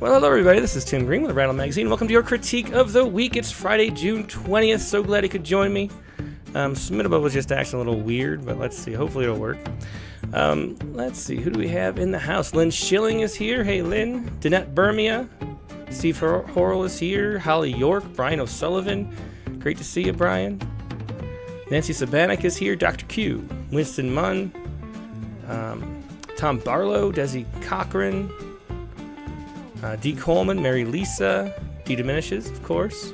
Well, hello everybody, this is Tim Green with Rattle Magazine. Welcome to your critique of the week. It's Friday, June 20th. So glad you could join me. Submittable was just acting a little weird, but let's see. Hopefully it'll work. Let's see. Who do we have in the house? Lynn Schilling is here. Hey, Lynn. Danette Bermia. Steve Horrell is here. Holly York. Brian O'Sullivan. Great to see you, Brian. Nancy Sabanek is here. Dr. Q. Winston Munn. Tom Barlow. Desi Cochran. Dee Coleman. Mary Lisa. D Diminishes, of course.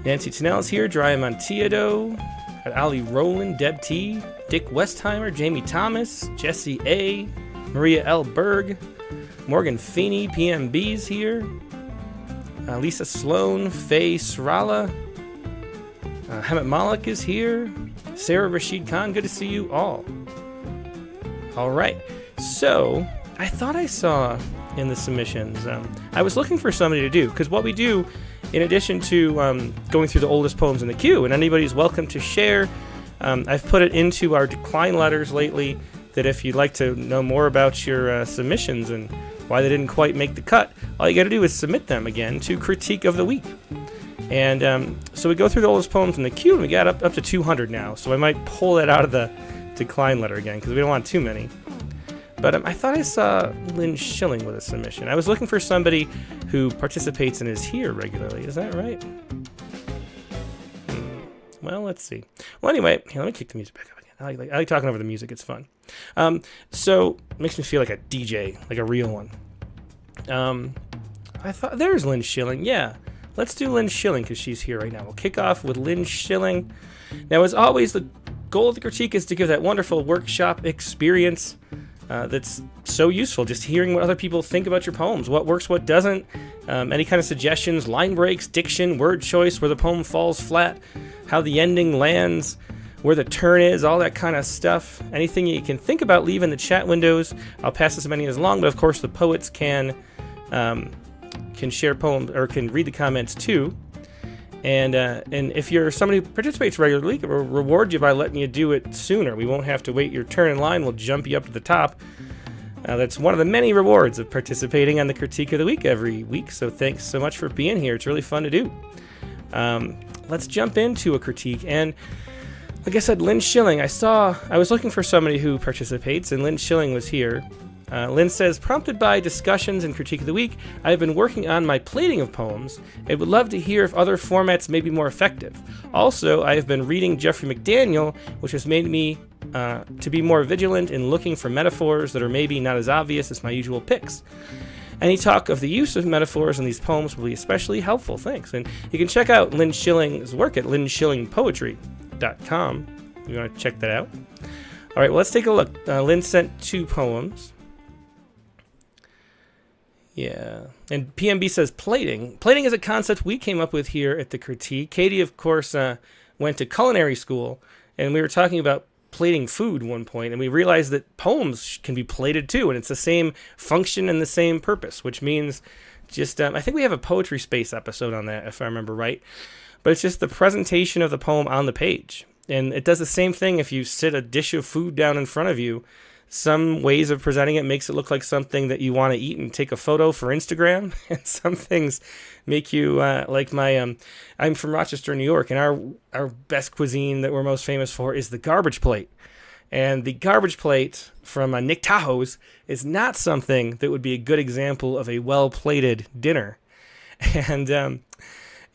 Nancy Tennell is here. Drya Montiado. Got Ali Rowland. Deb T. Dick Westheimer. Jamie Thomas. Jesse A. Maria L. Berg. Morgan Feeney. PMB's here. Lisa Sloan. Faye Srala. Hamet Malik is here. Sarah Rashid Khan. Good to see you all. All right. So, I thought I saw in the submissions, I was looking for somebody to do, because what we do, in addition to going through the oldest poems in the queue, and anybody's welcome to share, I've put it into our decline letters lately, that if you'd like to know more about your submissions and why they didn't quite make the cut, all you got to do is submit them again to Critique of the Week. And so we go through the oldest poems in the queue, and we got up to 200 now, so I might pull that out of the decline letter again, because we don't want too many. But I thought I saw Lynn Schilling with a submission. I was looking for somebody who participates and is here regularly. Is that right? Well, let's see. Well, anyway, here, let me kick the music back up again. I like talking over the music. It's fun. So it makes me feel like a DJ, like a real one. I thought, there's Lynn Schilling. Yeah, let's do Lynn Schilling because she's here right now. We'll kick off with Lynn Schilling. Now, as always, the goal of the critique is to give that wonderful workshop experience that's so useful, just hearing what other people think about your poems, what works, what doesn't, any kind of suggestions, line breaks, diction, word choice, where the poem falls flat, how the ending lands, where the turn is, all that kind of stuff. Anything you can think about, leave in the chat windows. I'll pass as many as long, but of course the poets can share poems or can read the comments too. And if you're somebody who participates regularly, we'll reward you by letting you do it sooner. We won't have to wait your turn in line. We'll jump you up to the top. That's one of the many rewards of participating on the Critique of the Week every week. So thanks so much for being here. It's really fun to do. Let's jump into a critique. And like I said, Lynn Schilling, I was looking for somebody who participates, and Lynn Schilling was here. Lynn says, prompted by discussions and Critique of the Week, I have been working on my plating of poems. I would love to hear if other formats may be more effective. Also, I have been reading Jeffrey McDaniel, which has made me to be more vigilant in looking for metaphors that are maybe not as obvious as my usual picks. Any talk of the use of metaphors in these poems will be especially helpful. Thanks. And you can check out Lynn Schilling's work at lynnschillingpoetry.com if you want to check that out. All right, well, let's take a look. Lynn sent 2 poems. Yeah, and PMB says plating. Plating is a concept we came up with here at the Critique. Katie, of course, went to culinary school, and we were talking about plating food one point, and we realized that poems can be plated too, and it's the same function and the same purpose, which means just, I think we have a Poetry Space episode on that, if I remember right, but it's just the presentation of the poem on the page, and it does the same thing if you sit a dish of food down in front of you. Some ways of presenting it makes it look like something that you want to eat and take a photo for Instagram. And some things make you, like I'm from Rochester, New York, and our best cuisine that we're most famous for is the garbage plate. And the garbage plate from Nick Tahoe's is not something that would be a good example of a well-plated dinner.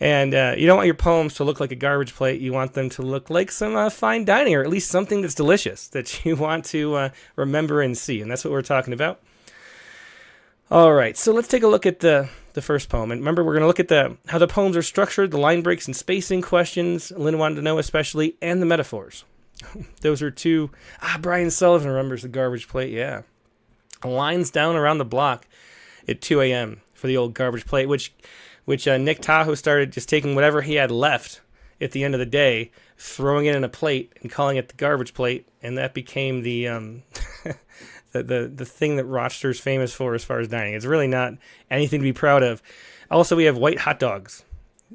And you don't want your poems to look like a garbage plate. You want them to look like some fine dining, or at least something that's delicious that you want to remember and see. And that's what we're talking about. All right, so let's take a look at the first poem. And remember, we're going to look at how the poems are structured, the line breaks and spacing questions Lynn wanted to know especially, and the metaphors. Those are 2. Brian Sullivan remembers the garbage plate, yeah. Lines down around the block at 2 a.m. for the old garbage plate, which Nick Tahoe started just taking whatever he had left at the end of the day, throwing it in a plate and calling it the garbage plate, and that became the the thing that Rochester's famous for as far as dining. It's really not anything to be proud of. Also, we have white hot dogs.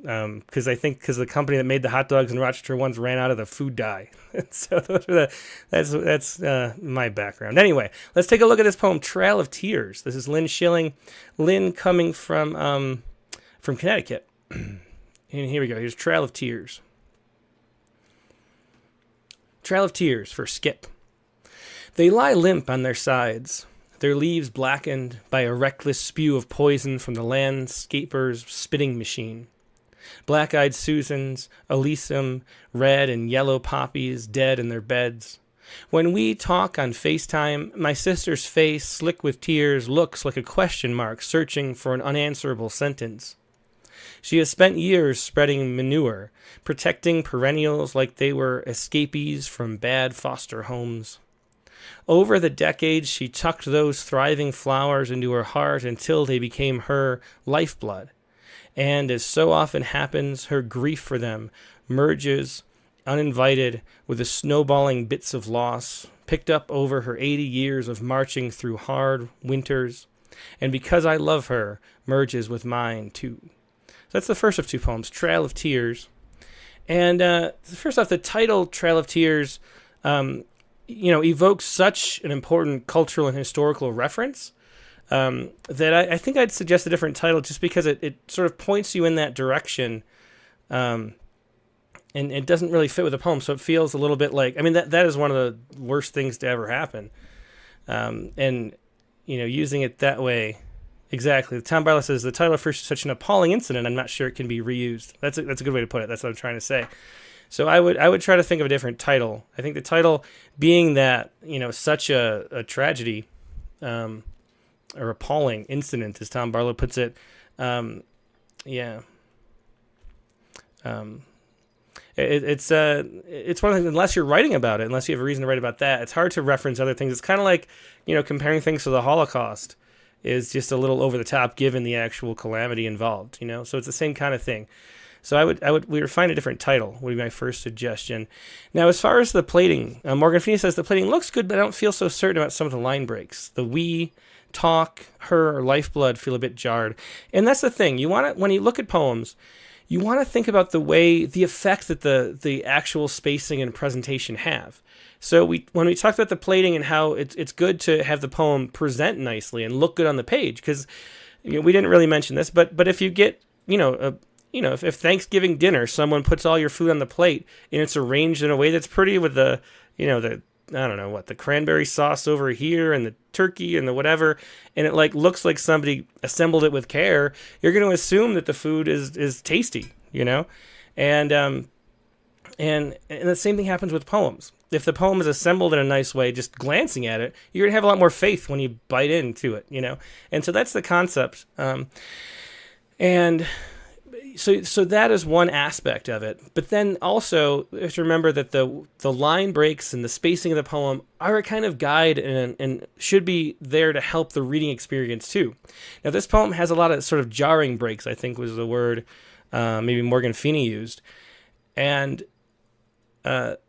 because I think because the company that made the hot dogs and Rochester ones ran out of the food dye. So those are that's my background. Anyway, let's take a look at this poem, Trail of Tears. This is Lynn Schilling. Lynn coming from Connecticut. And here we go. Here's Trail of Tears. Trail of Tears for Skip. They lie limp on their sides, their leaves blackened by a reckless spew of poison from the landscaper's spitting machine. Black-eyed Susans, Elysium, red and yellow poppies dead in their beds. When we talk on FaceTime, my sister's face, slick with tears, looks like a question mark searching for an unanswerable sentence. She has spent years spreading manure, protecting perennials like they were escapees from bad foster homes. Over the decades, she tucked those thriving flowers into her heart until they became her lifeblood. And as so often happens, her grief for them merges, uninvited, with the snowballing bits of loss, picked up over her 80 years of marching through hard winters, and because I love her, merges with mine too. So that's the first of two poems, Trail of Tears. And first off, the title, Trail of Tears, evokes such an important cultural and historical reference that I think I'd suggest a different title just because it sort of points you in that direction, and it doesn't really fit with the poem, so it feels a little bit like, that is one of the worst things to ever happen, and using it that way, exactly. Tom Barlow says, the title refers to such an appalling incident, I'm not sure it can be reused. That's a good way to put it. That's what I'm trying to say. So I would try to think of a different title. I think the title being that, such a tragedy, or appalling incident, as Tom Barlow puts it. It's one of the things, unless you're writing about it, unless you have a reason to write about that, it's hard to reference other things. It's kind of like, comparing things to the Holocaust is just a little over the top given the actual calamity involved, so it's the same kind of thing. So we would find a different title would be my first suggestion. Now, as far as the plating, Morgan Feeney says the plating looks good, but I don't feel so certain about some of the line breaks. The we, talk, her, or lifeblood feel a bit jarred. And that's the thing. When you look at poems, you want to think about the effect that the actual spacing and presentation have. So when we talked about the plating and how it's good to have the poem present nicely and look good on the page, because we didn't really mention this, but if you get, if Thanksgiving dinner, someone puts all your food on the plate and it's arranged in a way that's pretty with the cranberry sauce over here and the turkey and the whatever, and it looks like somebody assembled it with care, you're going to assume that the food is tasty, and the same thing happens with poems. If the poem is assembled in a nice way, just glancing at it, you're going to have a lot more faith when you bite into it, and so that's the concept. So that is one aspect of it. But then also, you have to remember that the line breaks and the spacing of the poem are a kind of guide and should be there to help the reading experience too. Now, this poem has a lot of sort of jarring breaks, I think was the word maybe Morgan Feeney used. And that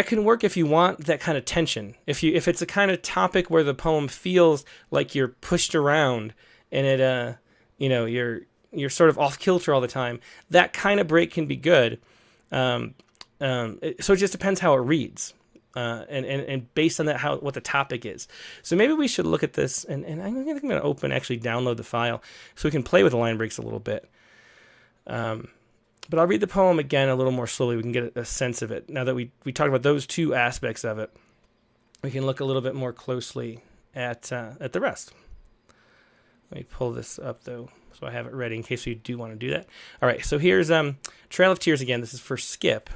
can work if you want that kind of tension. If it's a kind of topic where the poem feels like you're pushed around and it, you're sort of off kilter all the time, that kind of break can be good. So it just depends how it reads, and based on that, what the topic is. So maybe we should look at this, and I'm going to actually download the file so we can play with the line breaks a little bit. But I'll read the poem again a little more slowly. We can get a sense of it. Now that we talked about those two aspects of it, we can look a little bit more closely at the rest. Let me pull this up though, so I have it ready in case you do want to do that. All right, so here's Trail of Tears again. This is for Skip.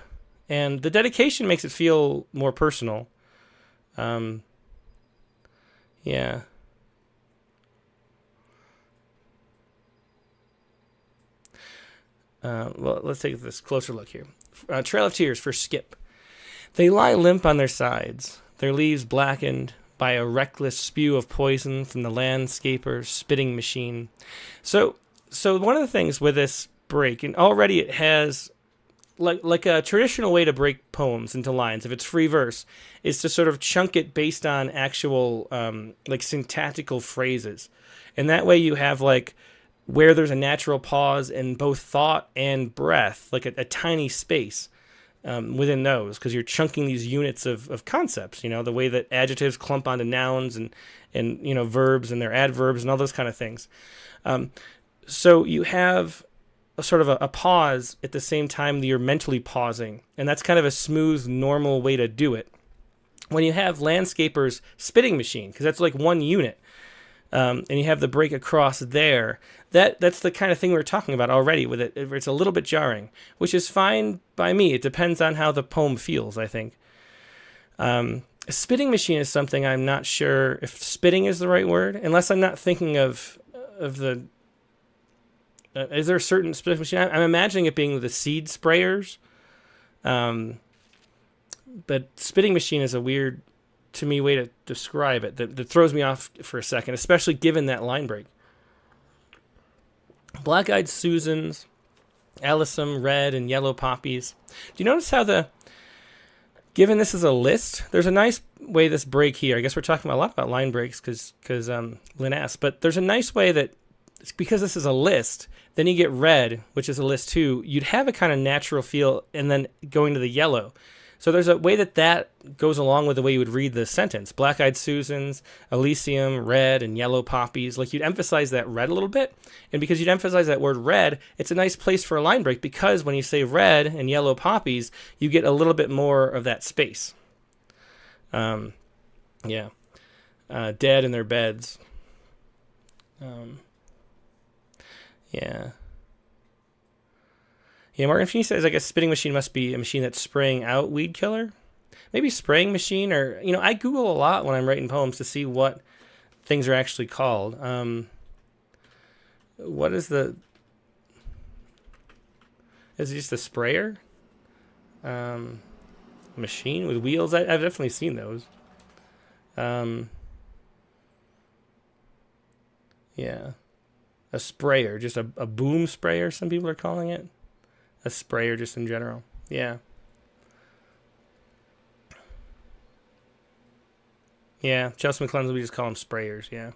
And the dedication makes it feel more personal. Yeah. Well, let's take this closer look here. Trail of Tears for Skip. They lie limp on their sides, their leaves blackened by a reckless spew of poison from the landscaper's spitting machine. So one of the things with this break, and already it has like a traditional way to break poems into lines, if it's free verse, is to sort of chunk it based on actual syntactical phrases. And that way you have where there's a natural pause in both thought and breath, like a tiny space within those, because you're chunking these units of concepts, the way that adjectives clump onto nouns and verbs and their adverbs and all those kind of things. So you have a sort of a pause at the same time that you're mentally pausing, and that's kind of a smooth, normal way to do it. When you have landscaper's spitting machine, because that's like one unit, and you have the break across there, that's the kind of thing we were talking about already with it. It's a little bit jarring, which is fine by me. It depends on how the poem feels, I think. A spitting machine is something I'm not sure if spitting is the right word, unless I'm not thinking of the... is there a certain spitting machine? I'm imagining it being the seed sprayers. But spitting machine is a weird, to me, way to describe it that throws me off for a second, especially given that line break. Black-eyed Susans, Alyssum, red and yellow poppies. Do you notice how given this is a list, there's a nice way this break here, I guess we're talking a lot about line breaks because Lynn asked, but there's a nice way that, because this is a list, then you get red, which is a list too, you'd have a kind of natural feel, and then going to the yellow. So there's a way that goes along with the way you would read the sentence. Black-eyed Susans, Elysium, red, and yellow poppies. Like, you'd emphasize that red a little bit. And because you'd emphasize that word red, it's a nice place for a line break, because when you say red and yellow poppies, you get a little bit more of that space. Dead in their beds. Morgan Feeney says, I guess spitting machine must be a machine that's spraying out weed killer. Maybe spraying machine, or, I Google a lot when I'm writing poems to see what things are actually called. What is is it just a sprayer? Machine with wheels? I've definitely seen those. A sprayer, just a boom sprayer, some people are calling it. A sprayer just in general. Yeah. Chelsea McClellan, we just call them sprayers. Yeah.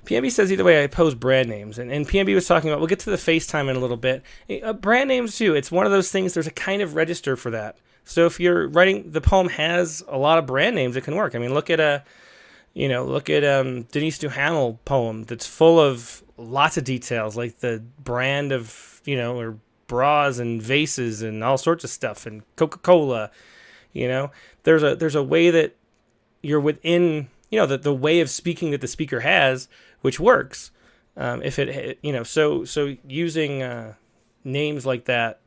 PNB says either way I pose brand names. And PNB was talking about, we'll get to the FaceTime in a little bit. Brand names too. It's one of those things, there's a kind of register for that. So if you're writing, the poem has a lot of brand names, it can work. I mean, look at Denise Duhamel poem that's full of lots of details, like the brand of, or bras and vases and all sorts of stuff, and Coca-Cola. There's a way that you're within, the way of speaking that the speaker has, which works. If it, so using names like that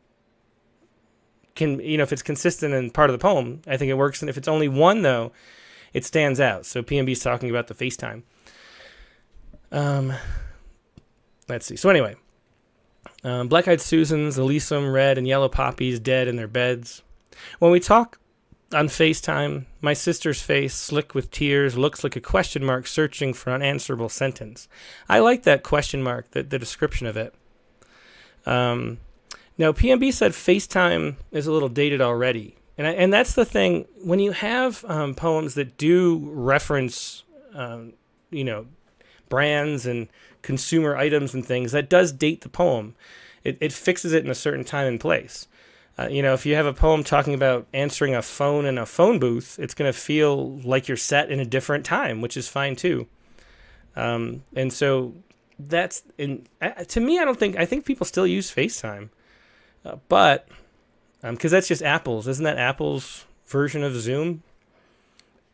can, if it's consistent in part of the poem, I think it works. And if it's only one, though, it stands out. So PNB's talking about the FaceTime. Let's see. So anyway, Black-eyed Susans, Elysium, red and yellow poppies, dead in their beds. When we talk on FaceTime, my sister's face, slick with tears, looks like a question mark searching for an unanswerable sentence. I like that question mark, the description of it. Now, PNB said FaceTime is a little dated already. And that's the thing. When you have poems that do reference, brands and consumer items and things, that does date the poem. It fixes it in a certain time and place. If you have a poem talking about answering a phone in a phone booth, it's going to feel like you're set in a different time, which is fine too. And so that's, to me, I think people still use FaceTime. But because that's just Apple's. Isn't that Apple's version of Zoom?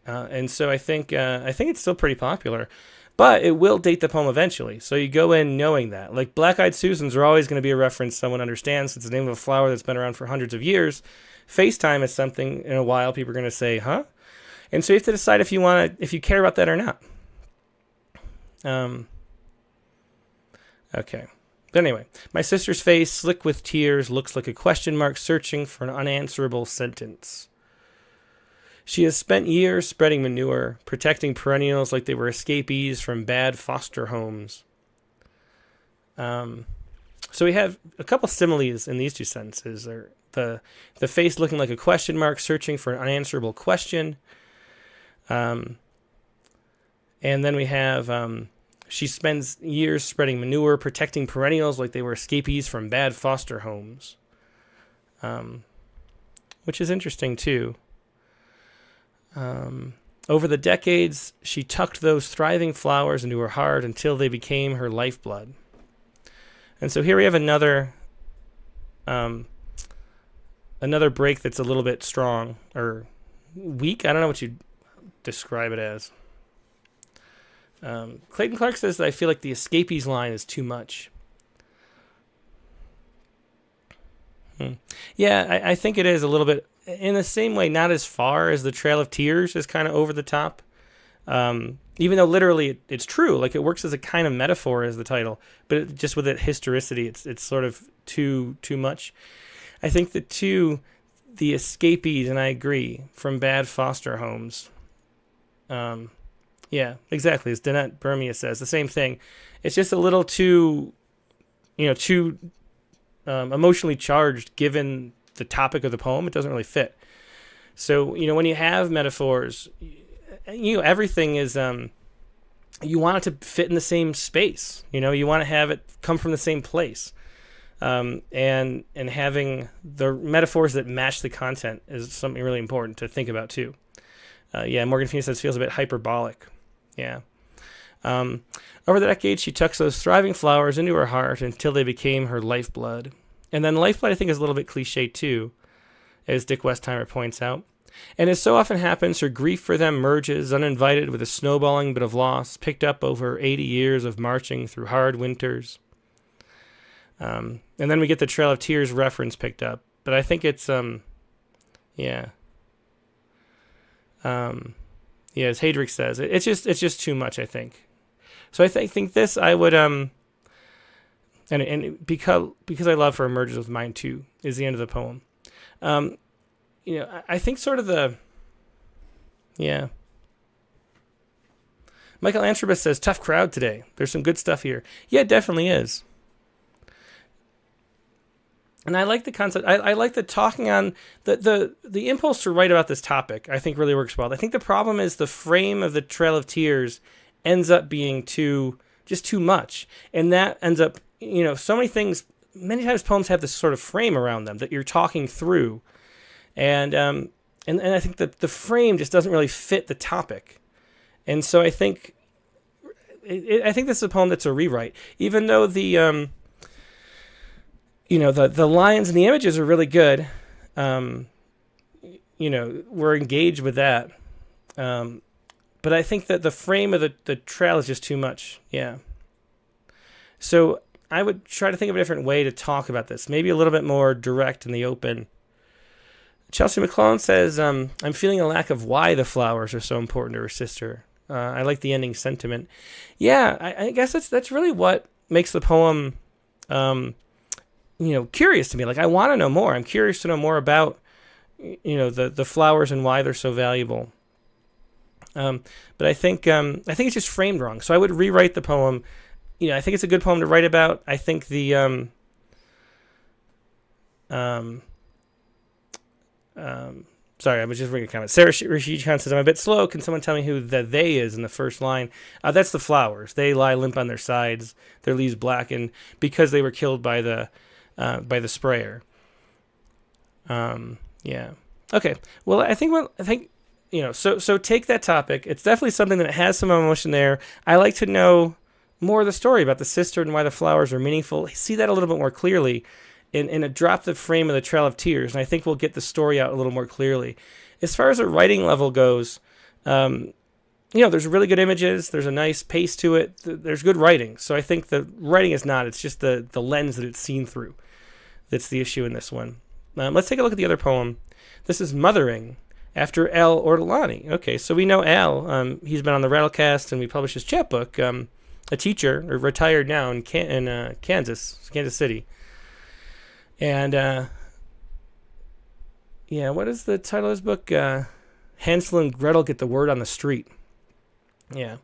And so I think it's still pretty popular. But it will date the poem eventually. So you go in knowing that. Like Black-eyed Susans are always going to be a reference someone understands. It's the name of a flower that's been around for hundreds of years. FaceTime is something in a while people are going to say, huh? And so you have to decide if you care about that or not. Okay. But anyway, my sister's face, slick with tears, looks like a question mark searching for an unanswerable sentence. She has spent years spreading manure, protecting perennials like they were escapees from bad foster homes. So we have a couple similes in these two sentences. The face looking like a question mark, searching for an unanswerable question. And then we have She spends years spreading manure, protecting perennials like they were escapees from bad foster homes, which is interesting too. Over the decades, she tucked those thriving flowers into her heart until they became her lifeblood. And so here we have another break that's a little bit strong or weak. I don't know what you'd describe it as. Clayton Clark says that I feel like the escapees line is too much. Yeah, I think it is a little bit, in the same way, not as far as the Trail of Tears is kind of over the top. Even though literally it's true, like it works as a kind of metaphor as the title, but just with that historicity, it's sort of too much. I think the escapees, and I agree, from bad foster homes. Yeah, exactly. As Danette Burmia says, the same thing. It's just a little too emotionally charged given the topic of the poem. It doesn't really fit. So, when you have metaphors, everything is, you want it to fit in the same space. You want to have it come from the same place. And having the metaphors that match the content is something really important to think about too. Morgan Phoenix says feels a bit hyperbolic. Yeah. Over the decades, she tucks those thriving flowers into her heart until they became her lifeblood. And then lifeblood, I think, is a little bit cliche too, as Dick Westheimer points out. And as so often happens, her grief for them merges uninvited with a snowballing bit of loss, picked up over 80 years of marching through hard winters. And then we get the Trail of Tears reference picked up. But I think it's, as Hadrick says, it's just too much, I think. So I think this I would, and because I love her merges with mine too, is the end of the poem. I think sort of Michael Antrobus says, tough crowd today. There's some good stuff here. Yeah, it definitely is. And I like the concept. I like the talking on the impulse to write about this topic, I think really works well. I think the problem is the frame of the Trail of Tears ends up being too much. And that ends up, so many things, many times poems have this sort of frame around them that you're talking through. And I think that the frame just doesn't really fit the topic. And so I think this is a poem that's a rewrite, even though the lines and the images are really good. We're engaged with that. But I think that the frame of the trail is just too much. Yeah. So I would try to think of a different way to talk about this. Maybe a little bit more direct in the open. Chelsea McClellan says, I'm feeling a lack of why the flowers are so important to her sister. I like the ending sentiment. Yeah, I guess that's really what makes the poem, curious to me. Like, I want to know more. I'm curious to know more about, the flowers and why they're so valuable. But I think it's just framed wrong. So I would rewrite the poem. I think it's a good poem to write about. I think the sorry, I was just reading a comment. Sarah Rashid Khan says, I'm a bit slow. Can someone tell me who the they is in the first line? That's the flowers. They lie limp on their sides, their leaves blackened because they were killed by the sprayer. Yeah. Okay. Well, I think so take that topic. It's definitely something that has some emotion there. I like to know more of the story about the sister and why the flowers are meaningful. See that a little bit more clearly. And drop the frame of the Trail of Tears, and I think we'll get the story out a little more clearly. As far as the writing level goes, there's really good images. There's a nice pace to it. There's good writing. So I think the writing is not. It's just the lens that it's seen through that's the issue in this one. Let's take a look at the other poem. This is Mothering, after Al Ortolani. Okay, so we know Al. He's been on the Rattlecast, and we published his chapbook. A teacher, or retired now in Kansas City. And, what is the title of his book? Hansel and Gretel Get the Word on the Street. Yeah.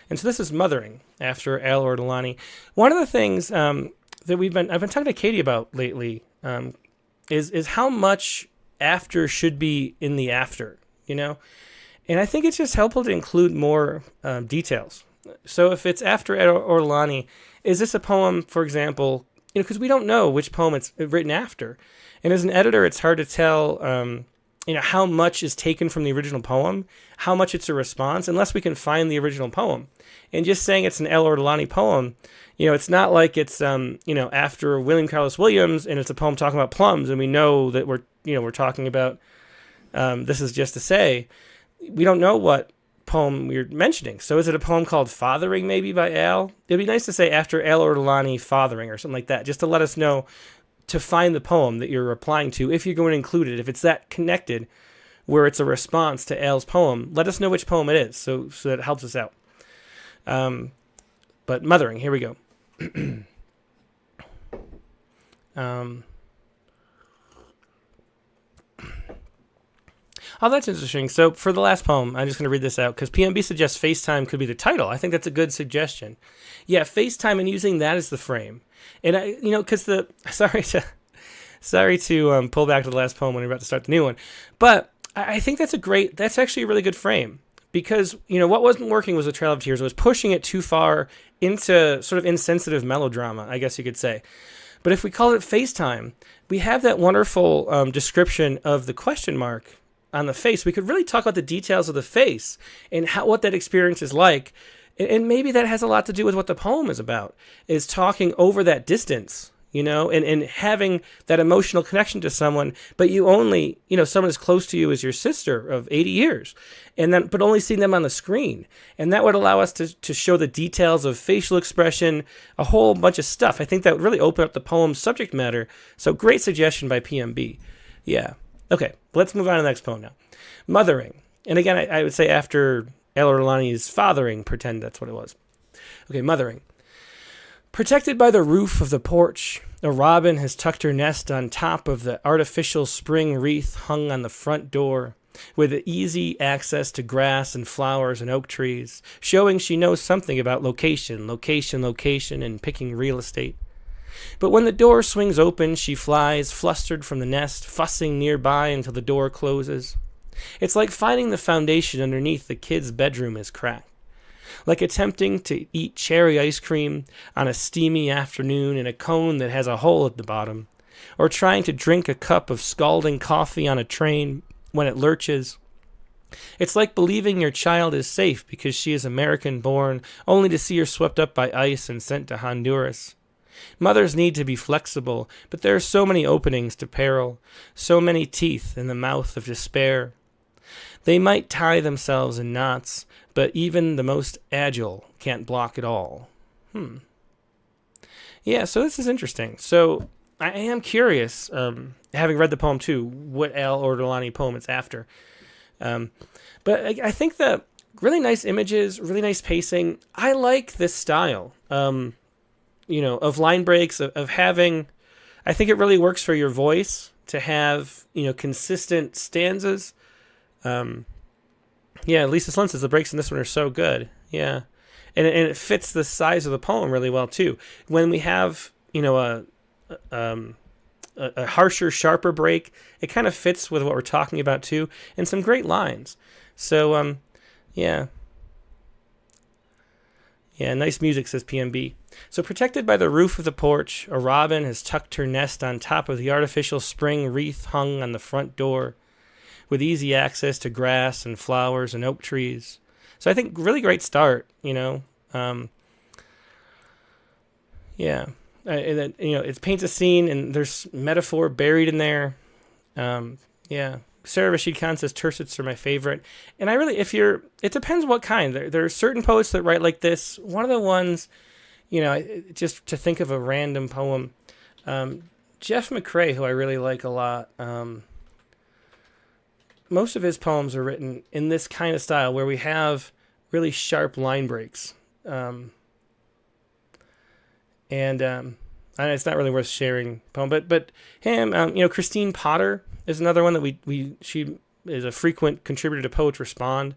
And so this is Mothering, after Al Ortolani. One of the things that I've been talking to Katie about lately is how much after should be in the after, And I think it's just helpful to include more details. So if it's after Ed Ortolani, is this a poem, for example, because we don't know which poem it's written after. And as an editor, it's hard to tell, how much is taken from the original poem, how much it's a response, unless we can find the original poem. And just saying it's an El Ortolani poem, it's not like it's, after William Carlos Williams and it's a poem talking about plums and we know that we're talking about, this is just to say, we don't know what poem we're mentioning. So is it a poem called Fathering, maybe, by Al? It'd be nice to say after El Ortolani Fathering or something like that, just to let us know to find the poem that you're replying to, if you're going to include it. If it's that connected, where it's a response to Al's poem, let us know which poem it is, so that it helps us out. But Mothering, here we go. Oh, that's interesting. So for the last poem, I'm just going to read this out because PMB suggests FaceTime could be the title. I think that's a good suggestion. Yeah, FaceTime and using that as the frame. And because sorry to pull back to the last poem when we're about to start the new one, but I think that's actually a really good frame because, what wasn't working was A Trail of Tears. It was pushing it too far into sort of insensitive melodrama, I guess you could say. But if we call it FaceTime, we have that wonderful description of the question mark on the face. We could really talk about the details of the face and what that experience is like. And maybe that has a lot to do with what the poem is about, is talking over that distance, and having that emotional connection to someone, but you only, someone as close to you as your sister of 80 years, but only seeing them on the screen. And that would allow us to show the details of facial expression, a whole bunch of stuff. I think that would really open up the poem's subject matter. So great suggestion by PMB. Yeah. Okay, let's move on to the next poem now. Mothering. And again, I would say after El Ortolani's Fathering, pretend that's what it was. Okay, Mothering. Protected by the roof of the porch, a robin has tucked her nest on top of the artificial spring wreath hung on the front door, with easy access to grass and flowers and oak trees, showing she knows something about location, and picking real estate. But when the door swings open, she flies, flustered from the nest, fussing nearby until the door closes. It's like finding the foundation underneath the kid's bedroom is cracked. Like attempting to eat cherry ice cream on a steamy afternoon in a cone that has a hole at the bottom, or trying to drink a cup of scalding coffee on a train when it lurches. It's like believing your child is safe because she is American-born, only to see her swept up by ice and sent to Honduras. Mothers need to be flexible, but there are so many openings to peril, so many teeth in the mouth of despair. They might tie themselves in knots, but even the most agile can't block it all. Yeah, so this is interesting. So I am curious, having read the poem too, what Al Ortolani poem it's after. But I think that really nice images, really nice pacing. I like this style. Of line breaks, of having, I think it really works for your voice to have, consistent stanzas. Lisa Slint says the breaks in this one are so good. Yeah. And it fits the size of the poem really well too. When we have, a harsher, sharper break, it kind of fits with what we're talking about too. And some great lines. So, yeah. Yeah, nice music, says PMB. So protected by the roof of the porch, a robin has tucked her nest on top of the artificial spring wreath hung on the front door, with easy access to grass and flowers and oak trees. So I think really great start, it paints a scene and there's metaphor buried in there. Sarah Rashid Khan says tercets are my favorite. And it depends what kind. There are certain poets that write like this. One of the ones, just to think of a random poem, Jeff McRae, who I really like a lot, most of his poems are written in this kind of style where we have really sharp line breaks. And it's not really worth sharing poem, but him, Christine Potter is another one that she is a frequent contributor to Poets Respond,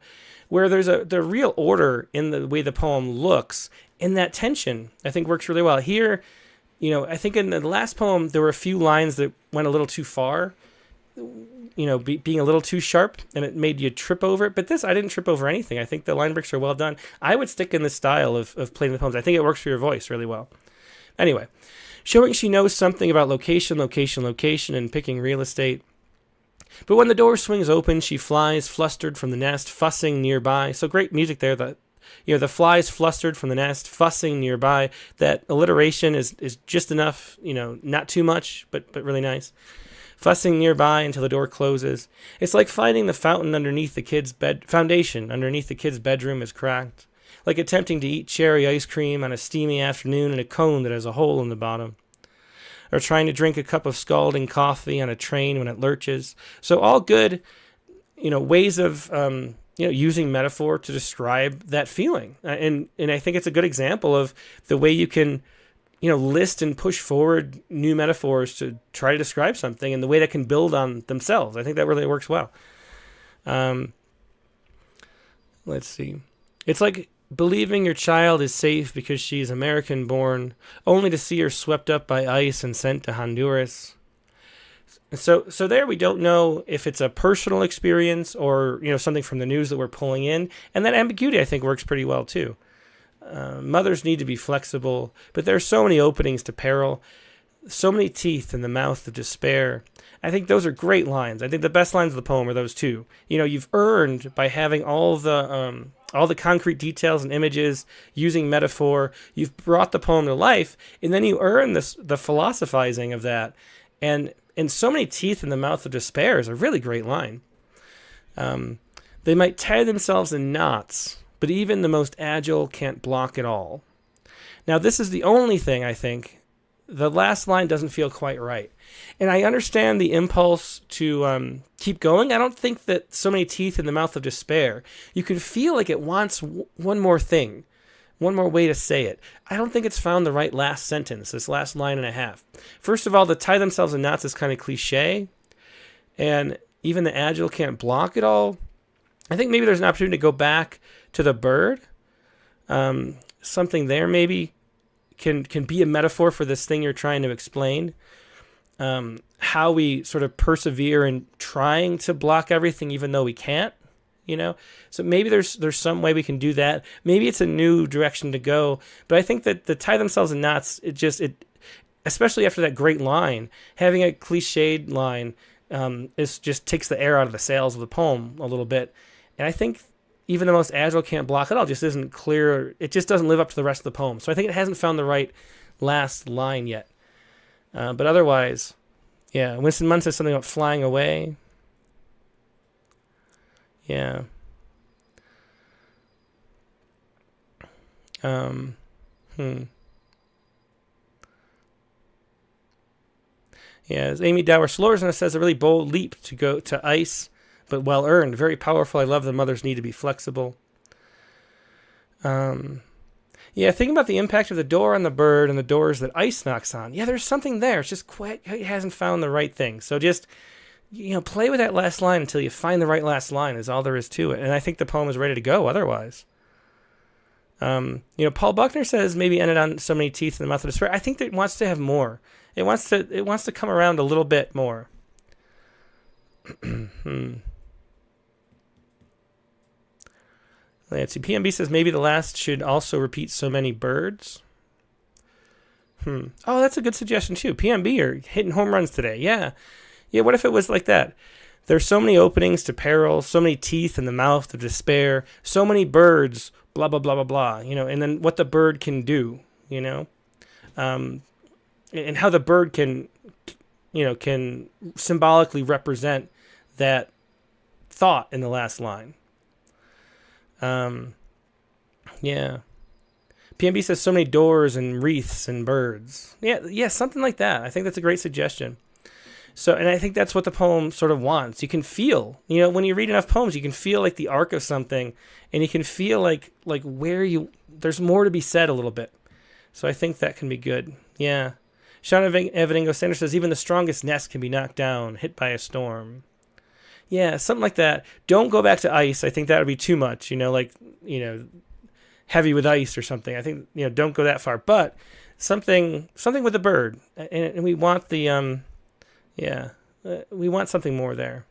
where there's the real order in the way the poem looks, and that tension I think works really well. Here, I think in the last poem there were a few lines that went a little too far, being a little too sharp, and it made you trip over it. But this, I didn't trip over anything. I think the line breaks are well done. I would stick in this style of playing the poems. I think it works for your voice really well. Anyway, showing she knows something about location, and picking real estate. But when the door swings open, she flies, flustered from the nest, fussing nearby. So great music there. The flies flustered from the nest, fussing nearby. That alliteration is just enough, not too much, but really nice. Fussing nearby until the door closes. It's like finding the fountain underneath the kid's foundation underneath the kid's bedroom is cracked. Like attempting to eat cherry ice cream on a steamy afternoon in a cone that has a hole in the bottom. Or trying to drink a cup of scalding coffee on a train when it lurches. So all good, ways of using metaphor to describe that feeling. And I think it's a good example of the way you can, list and push forward new metaphors to try to describe something, and the way that can build on themselves. I think that really works well. Let's see. It's like believing your child is safe because she's American-born, only to see her swept up by ice and sent to Honduras. So there we don't know if it's a personal experience or something from the news that we're pulling in, and that ambiguity I think works pretty well too. Mothers need to be flexible, but there are so many openings to peril, so many teeth in the mouth of despair. I think those are great lines. I think the best lines of the poem are those two. You've earned by having all the concrete details and images, using metaphor. You've brought the poem to life, and then you earn the philosophizing of that. And so many teeth in the mouth of despair is a really great line. They might tie themselves in knots, but even the most agile can't block it all. Now, this is the only thing I think. The last line doesn't feel quite right. And I understand the impulse to keep going. I don't think that so many teeth in the mouth of despair. You can feel like it wants one more thing, one more way to say it. I don't think it's found the right last sentence, this last line and a half. First of all, the tie themselves in knots is kind of cliche. And even the agile can't block it all. I think maybe there's an opportunity to go back to the bird. Something there maybe can be a metaphor for this thing you're trying to explain. How we sort of persevere in trying to block everything even though we can't, So maybe there's some way we can do that. Maybe it's a new direction to go. But I think that the tie themselves in knots, it especially after that great line, having a cliched line is just takes the air out of the sails of the poem a little bit. And I think even the most agile can't block it all just isn't clear. It just doesn't live up to the rest of the poem. So I think it hasn't found the right last line yet. But otherwise, yeah, Winston Munn says something about flying away. Yeah. Yeah, as Amy Dower-Slorzna says, a really bold leap to go to ice, but well earned, very powerful. I love the mothers need to be flexible. Yeah, think about the impact of the door on the bird and the doors that ice knocks on. Yeah, there's something there. It's just it hasn't found the right thing. So just play with that last line until you find the right last line is all there is to it. And I think the poem is ready to go otherwise. Paul Buckner says maybe ended on so many teeth in the mouth of despair. I think that it wants to have more. It wants to come around a little bit more. Let's see. PMB says maybe the last should also repeat so many birds. Oh, that's a good suggestion too. PMB are hitting home runs today. Yeah. What if it was like that? There's so many openings to peril, so many teeth in the mouth of despair, so many birds, blah blah blah blah blah. And then what the bird can do. And how the bird can symbolically represent that thought in the last line. Yeah. PMB says so many doors and wreaths and birds. Yeah, something like that. I think that's a great suggestion. So, and I think that's what the poem sort of wants. You can feel, when you read enough poems, you can feel like the arc of something, and you can feel like there's more to be said a little bit. So I think that can be good. Yeah. Sean Evaningo Sanders says even the strongest nest can be knocked down, hit by a storm. Yeah, something like that. Don't go back to ice. I think that would be too much, heavy with ice or something. I think, don't go that far. But something with the bird. And we want the we want something more there.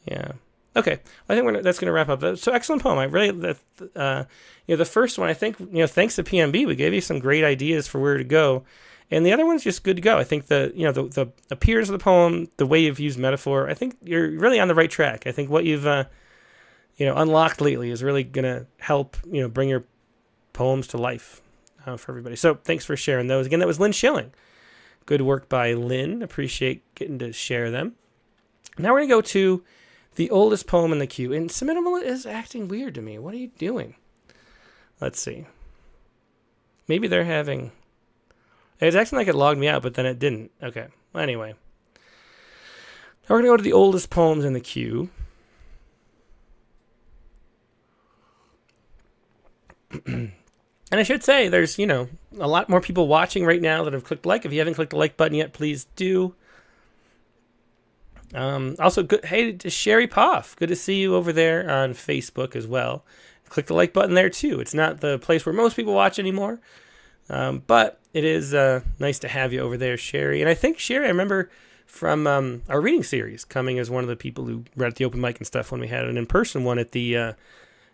Yeah. Okay. I think that's going to wrap up. So excellent poem. I really, the first one, I think, thanks to PMB, we gave you some great ideas for where to go. And the other one's just good to go. I think the appearance of the poem, the way you've used metaphor, I think you're really on the right track. I think what you've, unlocked lately is really going to help, bring your poems to life for everybody. So thanks for sharing those. Again, that was Lynn Schilling. Good work by Lynn. Appreciate getting to share them. Now we're going to go to the oldest poem in the queue. And Subminimal is acting weird to me. What are you doing? Let's see. Maybe they're having... It's acting like it logged me out, but then it didn't. Okay. Well, anyway. Now we're going to go to the oldest poems in the queue. And I should say, there's, a lot more people watching right now that have clicked like. If you haven't clicked the like button yet, please do. Also, good. Hey, to Sherry Poff. Good to see you over there on Facebook as well. Click the like button there too. It's not the place where most people watch anymore, but it is nice to have you over there, Sherry. And I think Sherry, I remember from our reading series, coming as one of the people who read at the open mic and stuff when we had an in-person one at the at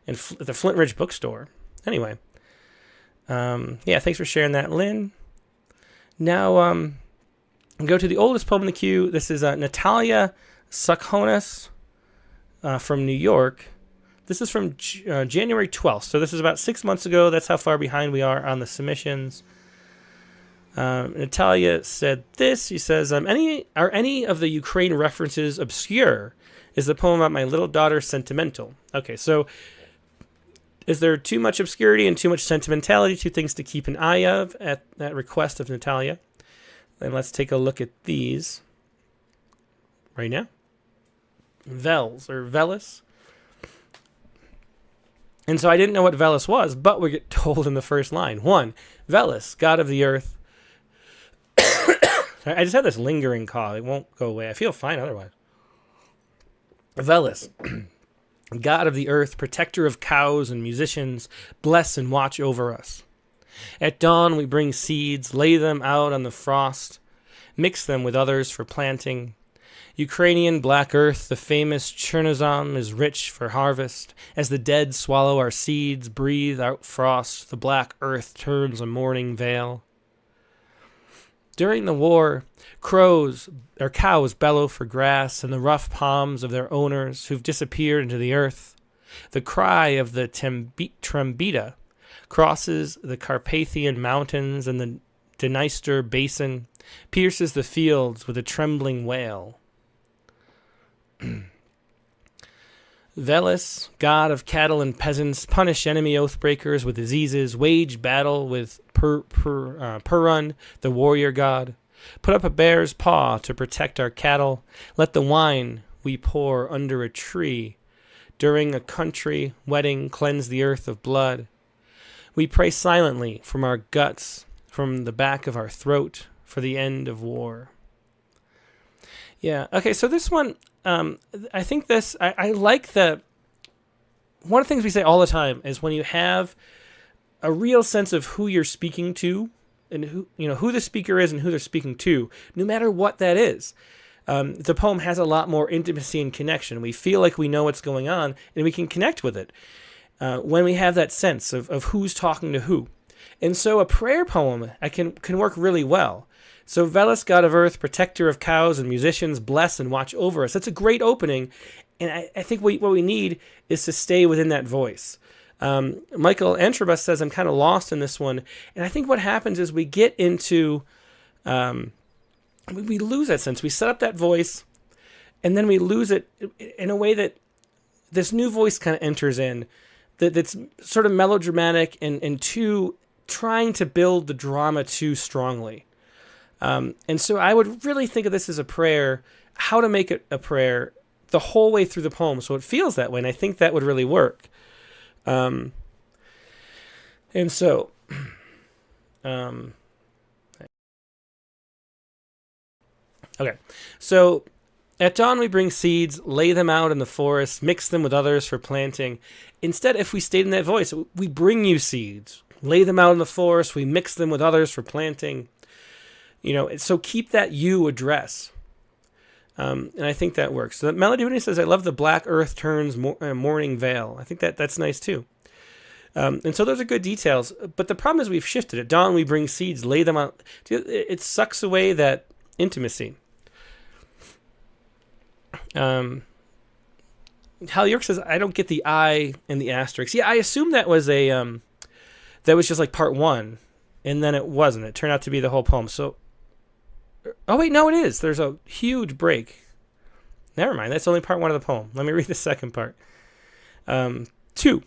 the Flint Ridge bookstore. Anyway, thanks for sharing that, Lynn. Now, go to the oldest poem in the queue. This is Natalyia Sakonus from New York. This is from January 12th, so this is about 6 months ago. That's how far behind we are on the submissions. Natalia said this. She says, are any of the Ukraine references obscure? Is the poem about my little daughter sentimental? Okay, so is there too much obscurity and too much sentimentality? Two things to keep an eye of at that request of Natalia. And let's take a look at these right now. Vels, or Velis. And so I didn't know what Velis was, but we get told in the first line. 1, Velis, god of the earth. I just had this lingering cough. It won't go away. I feel fine otherwise. Velis, god of the earth, protector of cows and musicians, bless and watch over us. At dawn we bring seeds, lay them out on the frost, mix them with others for planting. Ukrainian black earth, the famous Chernozem, is rich for harvest. As the dead swallow our seeds, breathe out frost, the black earth turns a mourning veil. During the war, cows bellow for grass and the rough palms of their owners who've disappeared into the earth. The cry of the Trembita crosses the Carpathian Mountains and the Dniester Basin, pierces the fields with a trembling wail. Velis, god of cattle and peasants, punish enemy oathbreakers with diseases, wage battle with Perun, the warrior god. Put up a bear's paw to protect our cattle. Let the wine we pour under a tree during a country wedding cleanse the earth of blood. We pray silently from our guts, from the back of our throat, for the end of war. Yeah, okay, so this one, I think this, I like the, one of the things we say all the time is when you have a real sense of who you're speaking to and who the speaker is and who they're speaking to, no matter what that is. The poem has a lot more intimacy and connection. We feel like we know what's going on and we can connect with it when we have that sense of who's talking to who. And so a prayer poem can work really well. So Velis, god of earth, protector of cows and musicians, bless and watch over us. That's a great opening. And I think what we need is to stay within that voice. Michael Antrobus says, I'm kind of lost in this one. And I think what happens is we get into, we lose that sense. We set up that voice and then we lose it in a way that this new voice kind of enters in that's sort of melodramatic and too trying to build the drama too strongly. And so I would really think of this as a prayer, how to make it a prayer the whole way through the poem so it feels that way. And I think that would really work. And so, okay. So at dawn we bring seeds, lay them out in the forest, mix them with others for planting. Instead, if we stayed in that voice, we bring you seeds. lay them out in the forest. We mix them with others for planting. So keep that you address. And I think that works. So Melody Whitney says, I love the black earth turns morning veil. I think that's nice too. And so those are good details. But the problem is we've shifted. At dawn, we bring seeds, lay them out. It sucks away that intimacy. Hal York says, I don't get the I and the asterisk. Yeah, I assume that was that was just like part one, and then it wasn't. It turned out to be the whole poem. So, oh wait, no, it is. There's a huge break. Never mind. That's only part one of the poem. Let me read the second part. 2.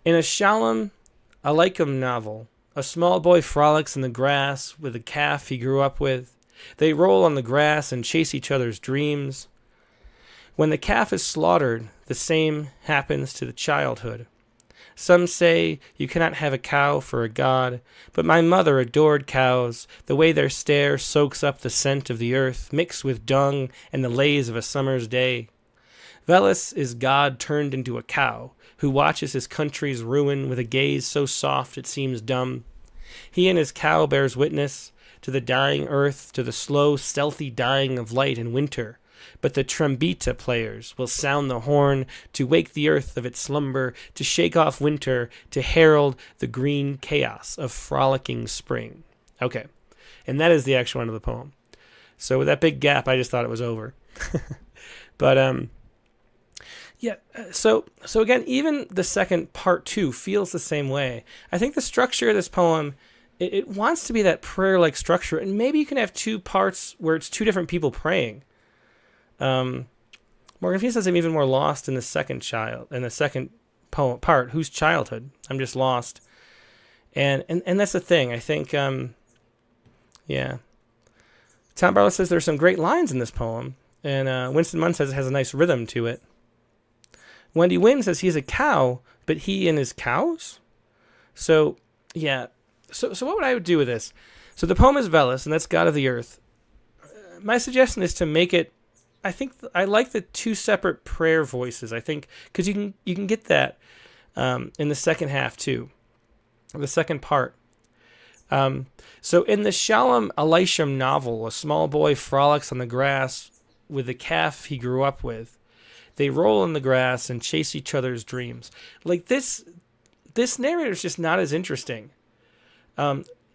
In a Shalom Aleichem novel, a small boy frolics in the grass with a calf he grew up with. They roll on the grass and chase each other's dreams. When the calf is slaughtered, the same happens to the childhood. Some say you cannot have a cow for a god, but my mother adored cows, the way their stare soaks up the scent of the earth, mixed with dung and the lays of a summer's day. Veles is God turned into a cow, who watches his country's ruin with a gaze so soft it seems dumb. He and his cow bears witness to the dying earth, to the slow, stealthy dying of light in winter. But the trombita players will sound the horn to wake the earth of its slumber, to shake off winter, to herald the green chaos of frolicking spring. Okay, and that is the actual end of the poem. So with that big gap, I just thought it was over. But yeah. So again, even the second part 2 feels the same way. I think the structure of this poem, it wants to be that prayer-like structure, and maybe you can have 2 parts where it's 2 different people praying. Morgan Fee says I'm even more lost in the second poem part, whose childhood? I'm just lost. And that's the thing. I think, yeah. Tom Barlow says there's some great lines in this poem. And Winston Munn says it has a nice rhythm to it. Wendy Wynn says he's a cow, but he and his cows? So, yeah. So what would I do with this? So the poem is Veles, and that's God of the Earth. My suggestion is to make it, I think I like the 2 separate prayer voices. I think because you can get that in the second half too, the second part. So in the Shalom Aleichem novel, a small boy frolics on the grass with the calf he grew up with. They roll in the grass and chase each other's dreams. Like this narrator is just not as interesting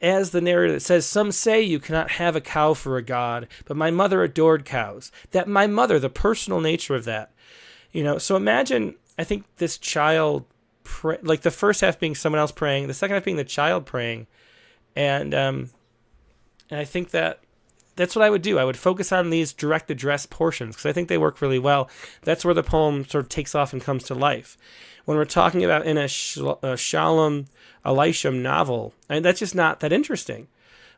as the narrator that says, some say you cannot have a cow for a god, but my mother adored cows. That my mother, the personal nature of that. So imagine, I think this child, like the first half being someone else praying, the second half being the child praying. And I think that's what I would do. I would focus on these direct address portions because I think they work really well. That's where the poem sort of takes off and comes to life. When we're talking about in a Shalom Aleichem novel, that's just not that interesting.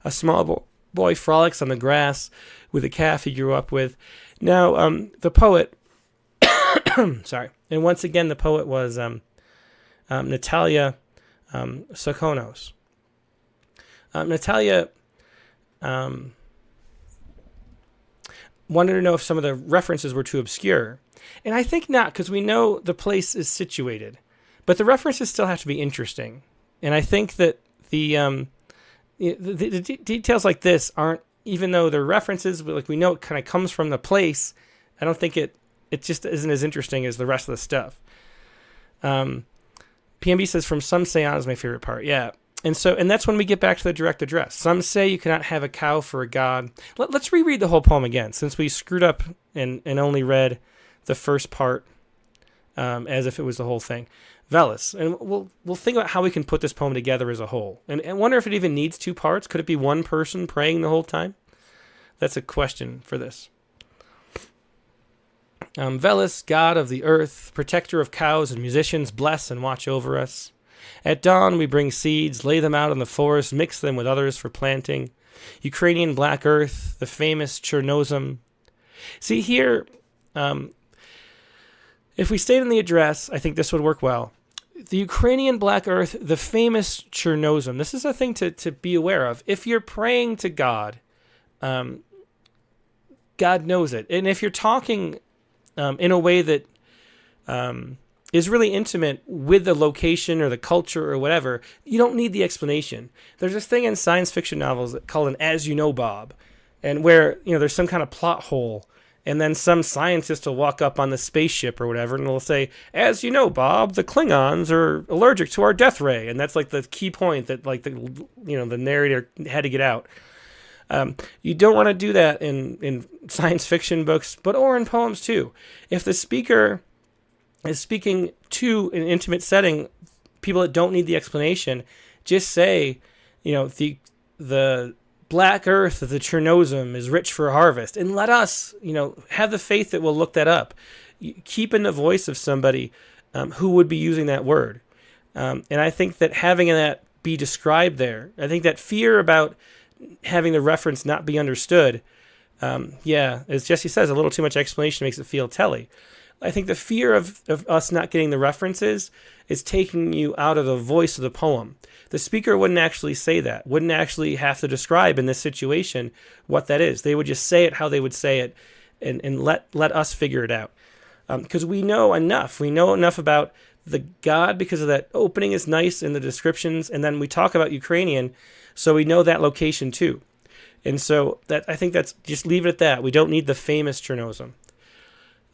A small boy frolics on the grass with a calf he grew up with. Now, the poet, sorry, and once again, the poet was Natalyia Sakonus. Natalyia wanted to know if some of the references were too obscure. And I think not, because we know the place is situated. But the references still have to be interesting. And I think that the details like this aren't, even though they're references, but like we know it kind of comes from the place, I don't think it just isn't as interesting as the rest of the stuff. PMB says, from some say on is my favorite part. Yeah. And that's when we get back to the direct address. Some say you cannot have a cow for a god. Let's reread the whole poem again, since we screwed up and only read the first part as if it was the whole thing. Veles. And we'll think about how we can put this poem together as a whole. And wonder if it even needs 2 parts. Could it be one person praying the whole time? That's a question for this. Veles, God of the earth, protector of cows and musicians, bless and watch over us. At dawn we bring seeds, lay them out in the forest, mix them with others for planting. Ukrainian black earth, the famous Chernozem. See here, if we stayed in the address, I think this would work well. The Ukrainian black earth, the famous Chernozem. This is a thing to be aware of. If you're praying to God, God knows it. And if you're talking in a way that is really intimate with the location or the culture or whatever, you don't need the explanation. There's this thing in science fiction novels called an as you know, Bob, and where, there's some kind of plot hole, and then some scientist will walk up on the spaceship or whatever, and they'll say, as you know, Bob, the Klingons are allergic to our death ray, and that's like the key point that like the narrator had to get out. You don't want to do that in science fiction books, or in poems too. If the speaker is speaking to an intimate setting, people that don't need the explanation, just say, the black earth of the Chernozem is rich for harvest, and let us, have the faith that we'll look that up. Keep in the voice of somebody who would be using that word. And I think that having that be described there, I think that fear about having the reference not be understood, as Jesse says, a little too much explanation makes it feel telly. I think the fear of us not getting the references is taking you out of the voice of the poem. The speaker wouldn't actually say that, wouldn't actually have to describe in this situation what that is. They would just say it how they would say it and let us figure it out. Because we know enough. We know enough about the God because of that opening is nice in the descriptions, and then we talk about Ukrainian, so we know that location too. And so that I think that's just leave it at that. We don't need the famous Chernozem.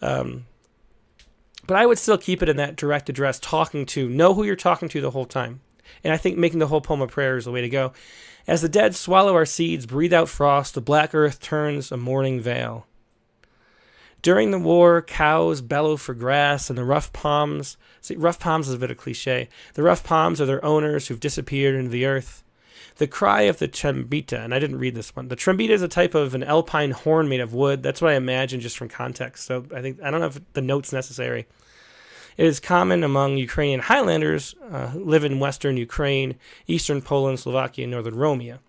But I would still keep it in that direct address, know who you're talking to the whole time. And I think making the whole poem a prayer is the way to go. As the dead swallow our seeds, breathe out frost, the black earth turns a mourning veil. During the war, cows bellow for grass, and the rough palms... See, rough palms is a bit of cliche. The rough palms are their owners who've disappeared into the earth. The cry of the trembita, and I didn't read this one. The trembita is a type of an alpine horn made of wood. That's what I imagine just from context. So I don't know if the note's necessary. It is common among Ukrainian Highlanders who live in western Ukraine, eastern Poland, Slovakia, and northern Romania.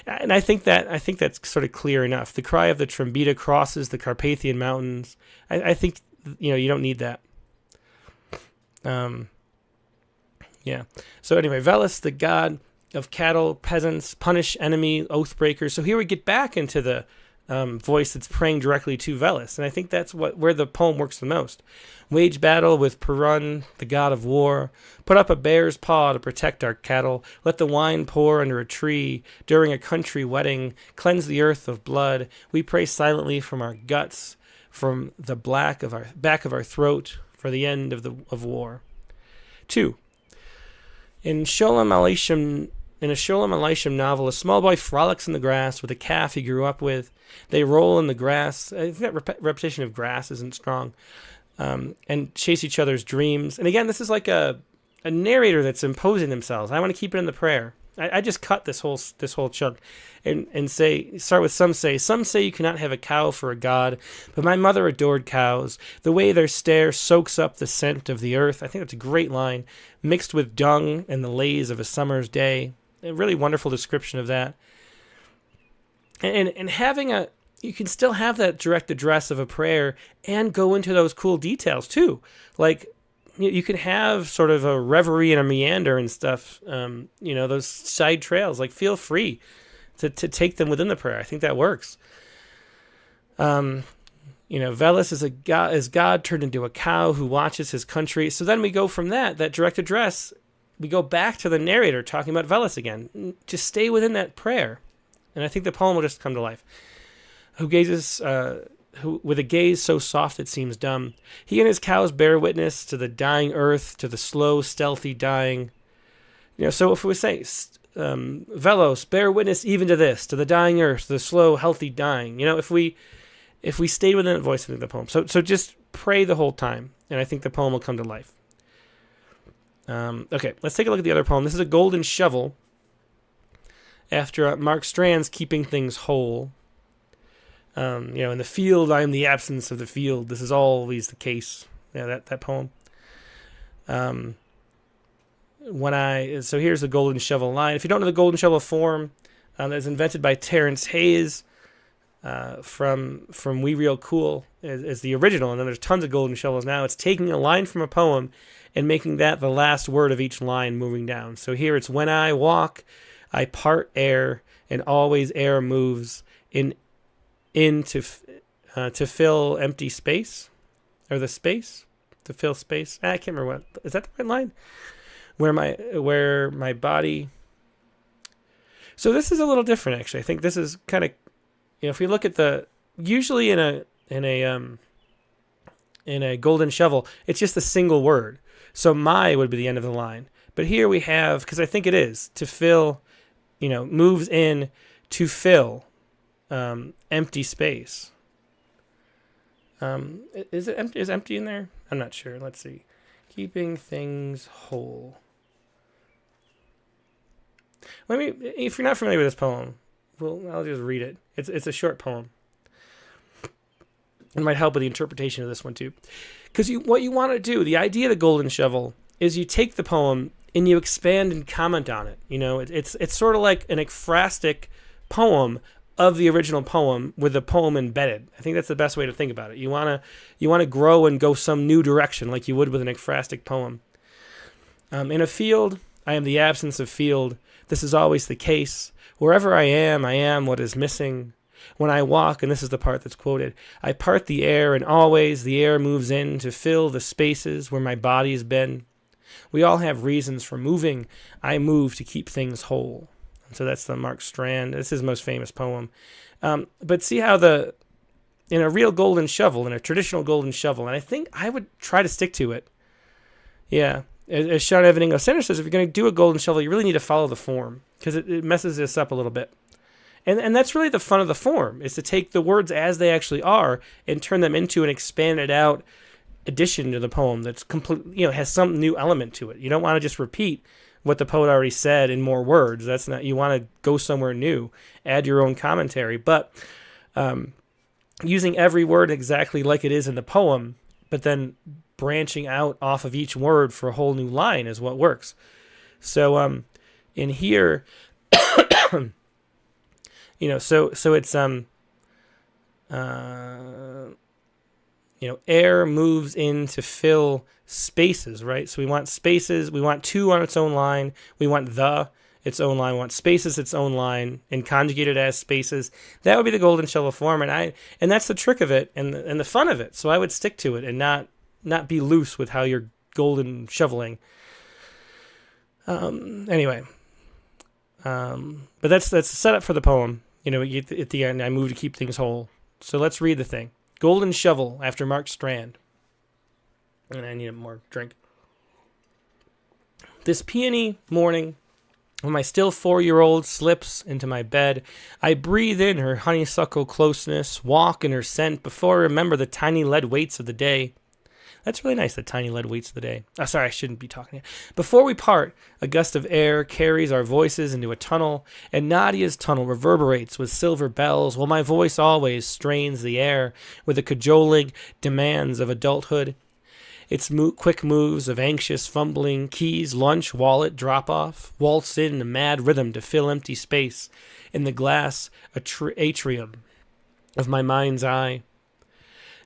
And I think that's sort of clear enough. The cry of the trembita crosses the Carpathian Mountains. I think you don't need that. So anyway, Veles, the god of cattle, peasants, punish enemy, oath breakers. So here we get back into the voice that's praying directly to Veles, and I think that's where the poem works the most. Wage battle with Perun, the god of war. Put up a bear's paw to protect our cattle. Let the wine pour under a tree during a country wedding. Cleanse the earth of blood. We pray silently from our guts, from the back of our throat, for the end of war. 2. In a Sholem Aleichem novel, a small boy frolics in the grass with a calf he grew up with. They roll in the grass. I think that repetition of grass isn't strong. And chase each other's dreams. And again, this is like a narrator that's imposing themselves. I want to keep it in the prayer. I just cut this whole chunk and start with some say you cannot have a cow for a god, but my mother adored cows. The way their stare soaks up the scent of the earth. I think that's a great line. Mixed with dung and the lays of a summer's day. A really wonderful description of that. And having you can still have that direct address of a prayer and go into those cool details too. Like, you can have sort of a reverie and a meander and stuff, those side trails. Like, feel free to take them within the prayer. I think that works. Veles is God turned into a cow who watches his country. So then we go from that direct address, we go back to the narrator talking about Veles again. Just stay within that prayer. And I think the poem will just come to life. Who gazes... who, with a gaze so soft it seems dumb, he and his cows bear witness to the dying earth, to the slow, stealthy dying. So if we say, Velos, bear witness even to this, to the dying earth, the slow, healthy dying. If we stay within that voice of the poem. So just pray the whole time, and I think the poem will come to life. Okay, let's take a look at the other poem. This is a golden shovel. After Mark Strand's Keeping Things Whole. In the field, I am the absence of the field. This is always the case. Yeah, that poem. So here's the golden shovel line. If you don't know the golden shovel form, that's invented by Terrence Hayes from We Real Cool is the original, and then there's tons of golden shovels now. It's taking a line from a poem and making that the last word of each line moving down. So here it's when I walk, I part air, and always air moves to fill empty space, or the space. to fill space. I can't remember what is that the right line? Where my body. So this is a little different, actually. I think this is kind of, if we look at usually in a golden shovel, it's just a single word. So my would be the end of the line. But here we have, because I think it is, to fill, moves in to fill empty space. Is it empty? Is empty in there? I'm not sure. Let's see. Keeping things whole. If you're not familiar with this poem, I'll just read it. It's a short poem. It might help with the interpretation of this one too. Because what you want to do, the idea of the golden shovel, is you take the poem and you expand and comment on it. It's sort of like an ekphrastic poem of the original poem with the poem embedded. I think that's the best way to think about it. You want to grow and go some new direction like you would with an ekphrastic poem. In a field, I am the absence of field. This is always the case. Wherever I am what is missing. When I walk, and this is the part that's quoted, I part the air, and always the air moves in to fill the spaces where my body's been. We all have reasons for moving. I move to keep things whole. And so that's the Mark Strand. This is his most famous poem. But see how in a real golden shovel, in a traditional golden shovel, and I think I would try to stick to it. Yeah. As Sean Evening Center says, if you're going to do a golden shovel, you really need to follow the form because it messes this up a little bit. And that's really the fun of the form, is to take the words as they actually are and turn them into an expanded out addition to the poem that's complete, has some new element to it. You don't want to just repeat what the poet already said in more words. That's not, you want to go somewhere new, add your own commentary, but using every word exactly like it is in the poem, but then branching out off of each word for a whole new line is what works. So in here, so it's air moves in to fill spaces, right? So we want spaces, we want to on its own line, we want its own line, we want spaces its own line, and conjugated as spaces. That would be the golden shovel form, and that's the trick of it and the fun of it. So I would stick to it and not be loose with how you're golden shoveling. Anyway, but that's the setup for the poem. At the end, I move to keep things whole. So let's read the thing. Golden Shovel after Mark Strand. And I need a more drink. This peony morning, when my still 4-year-old slips into my bed, I breathe in her honeysuckle closeness, walk in her scent before I remember the tiny lead weights of the day. That's really nice, the tiny lead weights of the day. Oh, sorry, I shouldn't be talking here. Before we part, a gust of air carries our voices into a tunnel, and Nadia's tunnel reverberates with silver bells, while my voice always strains the air with the cajoling demands of adulthood. Its quick moves of anxious fumbling, keys, lunch, wallet, drop-off, waltz in a mad rhythm to fill empty space in the glass atrium of my mind's eye.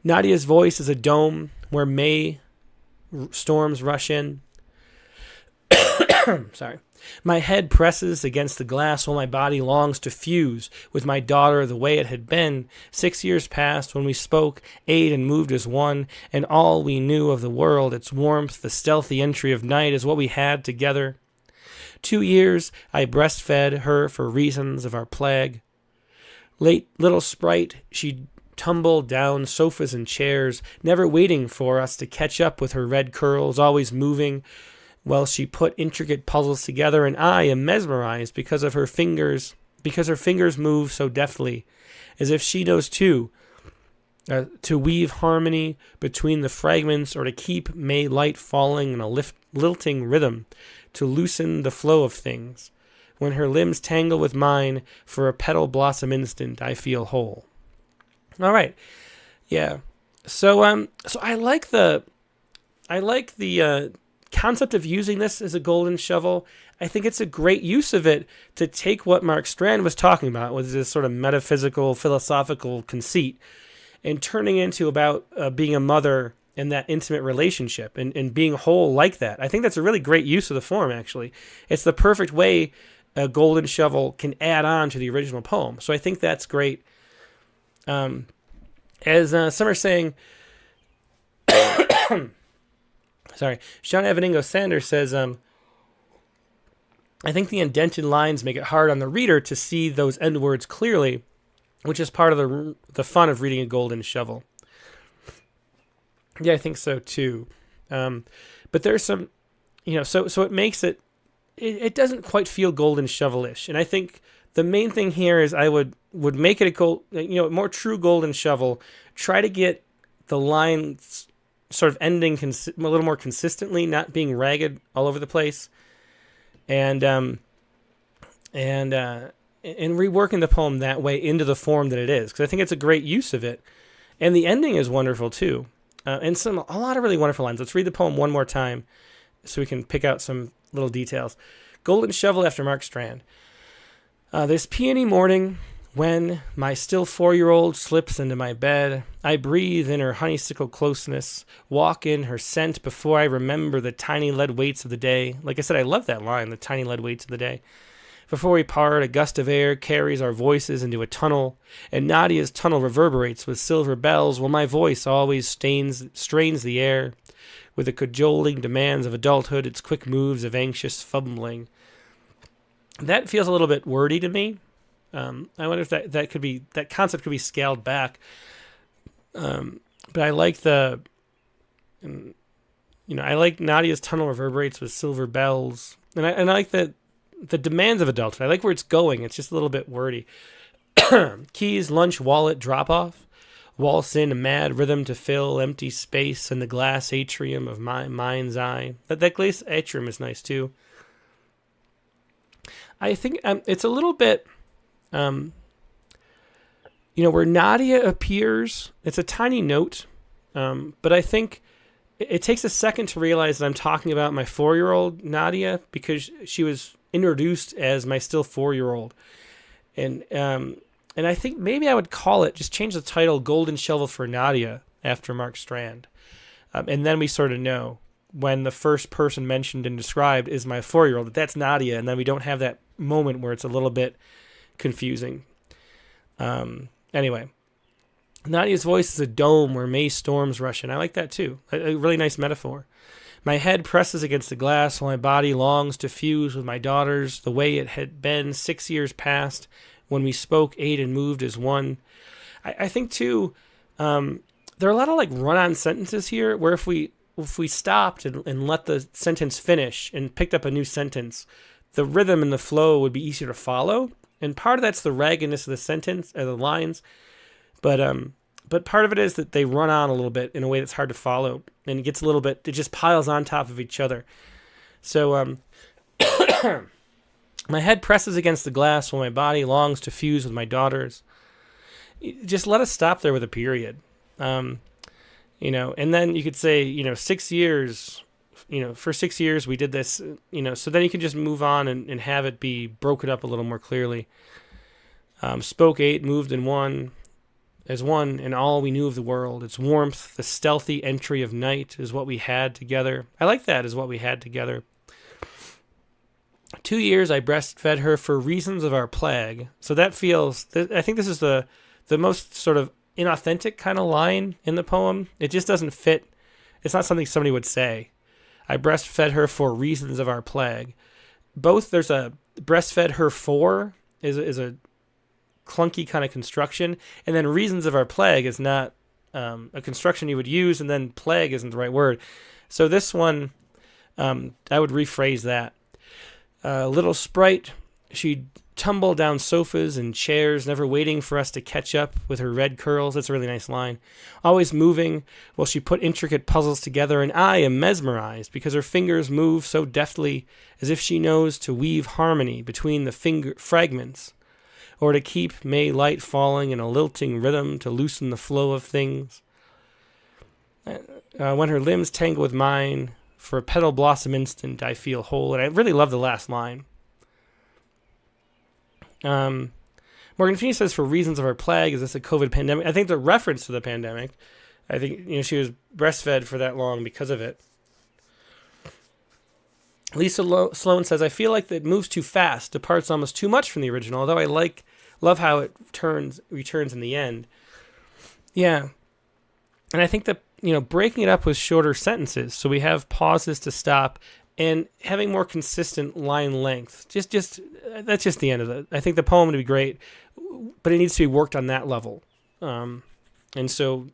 Nadia's voice is a dome where May storms rush in. Sorry. My head presses against the glass while my body longs to fuse with my daughter the way it had been 6 years past when we spoke, ate, and moved as one, and all we knew of the world, its warmth, the stealthy entry of night, is what we had together. 2 years I breastfed her for reasons of our plague. Late little sprite, she tumbled down sofas and chairs, never waiting for us to catch up with her red curls, always moving while she put intricate puzzles together, and I am mesmerized because her fingers move so deftly, as if she knows too, to weave harmony between the fragments or to keep May light falling in a lilting rhythm, to loosen the flow of things. When her limbs tangle with mine for a petal blossom instant, I feel whole. All right, yeah. So I like the concept of using this as a golden shovel. I think it's a great use of it to take what Mark Strand was talking about with this sort of metaphysical, philosophical conceit and turning into about being a mother and that intimate relationship and being whole like that. I think that's a really great use of the form, actually. It's the perfect way a golden shovel can add on to the original poem. So I think that's great. As some are saying, Sorry. Sean Evaningo Sanders says, I think the indented lines make it hard on the reader to see those end words clearly, which is part of the fun of reading a Golden Shovel. Yeah, I think so too. But there's some, so it makes it doesn't quite feel Golden Shovel-ish. And I think the main thing here is I would make it a more true Golden Shovel. Try to get the lines sort of ending a little more consistently, not being ragged all over the place, and reworking the poem that way into the form that it is, because I think it's a great use of it, and the ending is wonderful too, and a lot of really wonderful lines. Let's read the poem one more time, so we can pick out some little details. Golden Shovel after Mark Strand. This peony morning, when my still 4-year-old slips into my bed, I breathe in her honeysuckle closeness, walk in her scent before I remember the tiny lead weights of the day. Like I said, I love that line, the tiny lead weights of the day. Before we part, a gust of air carries our voices into a tunnel, and Nadia's tunnel reverberates with silver bells, while my voice always strains the air with the cajoling demands of adulthood, its quick moves of anxious fumbling. That feels a little bit wordy to me. I wonder if that concept could be scaled back. But I like I like Nadia's tunnel reverberates with silver bells, and I like the demands of adulthood. I like where it's going. It's just a little bit wordy. Keys, lunch, wallet, drop off. Waltz in a mad rhythm to fill empty space in the glass atrium of my mind's eye. That glass atrium is nice too. I think it's a little bit, where Nadia appears. It's a tiny note, but I think it takes a second to realize that I'm talking about my 4-year-old Nadia, because she was introduced as my still 4-year-old, and I think maybe I would just change the title Golden Shovel for Nadia after Mark Strand, and then we sort of know when the first person mentioned and described is my 4-year-old, that's Nadia, and then we don't have that moment where it's a little bit confusing. Anyway, Nadia's voice is a dome where May storms rush in. I like that too. A really nice metaphor. My head presses against the glass while my body longs to fuse with my daughter's the way it had been 6 years past when we spoke, ate, and moved as one. I think too, there are a lot of run-on sentences here where if we stopped and let the sentence finish and picked up a new sentence, the rhythm and the flow would be easier to follow. And part of that's the raggedness of the sentence, or the lines. But part of it is that they run on a little bit in a way that's hard to follow. And it just piles on top of each other. So, my head presses against the glass while my body longs to fuse with my daughter's. Just let us stop there with a period. And then you could say, 6 years, for 6 years we did this, so then you can just move on and have it be broken up a little more clearly. Spoke, ate, moved, and one, as one, and all we knew of the world. Its warmth, the stealthy entry of night is what we had together. I like that, is what we had together. 2 years I breastfed her for reasons of our plague. So that feels, I think this is the most sort of inauthentic kind of line in the poem. It just doesn't fit. It's not something somebody would say. I breastfed her for reasons of our plague. Both, there's a breastfed her for is a clunky kind of construction, and then reasons of our plague is not a construction you would use, and then plague isn't the right word. So this one, I would rephrase that. Little sprite, she'd tumble down sofas and chairs, never waiting for us to catch up with her red curls. That's a really nice line. Always moving while she put intricate puzzles together, and I am mesmerized because her fingers move so deftly, as if she knows to weave harmony between the finger fragments, or to keep May light falling in a lilting rhythm to loosen the flow of things. When her limbs tangle with mine, for a petal blossom instant, I feel whole. And I really love the last line. Morgan Feeney says, for reasons of our plague, is this a COVID pandemic? I think the reference to the pandemic. I think she was breastfed for that long because of it. Lisa Sloan says, I feel like it moves too fast, departs almost too much from the original, although I love how it returns in the end. Yeah. And I think that, breaking it up with shorter sentences, so we have pauses to stop, and having more consistent line length. Just that's just the end of it. I think the poem would be great, but it needs to be worked on that level. And so,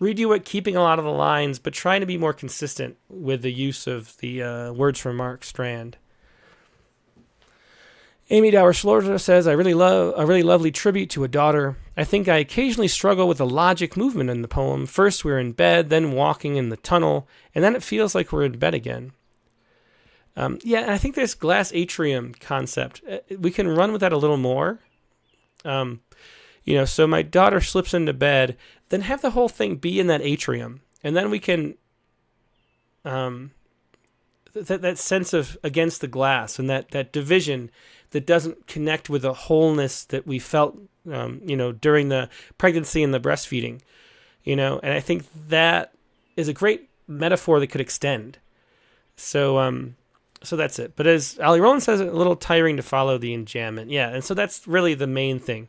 redo it, keeping a lot of the lines, but trying to be more consistent with the use of the words from Mark Strand. Amy Dower-Schlorza says, a really lovely tribute to a daughter. I think I occasionally struggle with the logic movement in the poem. First we're in bed, then walking in the tunnel, and then it feels like we're in bed again. And I think this glass atrium concept, we can run with that a little more. So my daughter slips into bed, then have the whole thing be in that atrium. And then we can, that sense of against the glass and that division that doesn't connect with the wholeness that we felt, during the pregnancy and the breastfeeding, and I think that is a great metaphor that could extend. So that's it. But as Ali Rowan says, a little tiring to follow the enjambment. Yeah. And so that's really the main thing.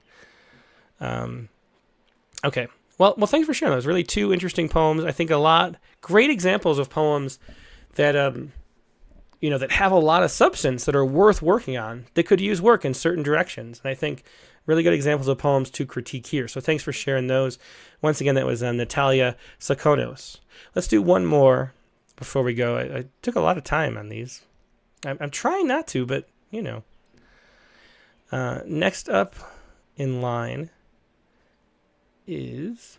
Okay. Well, thanks for sharing those. Really two interesting poems. I think great examples of poems that, that have a lot of substance that are worth working on, that could use work in certain directions. And I think really good examples of poems to critique here. So thanks for sharing those. Once again, that was Natalyia Sakonus. Let's do one more before we go. I took a lot of time on these. I'm trying not to, but, next up in line is...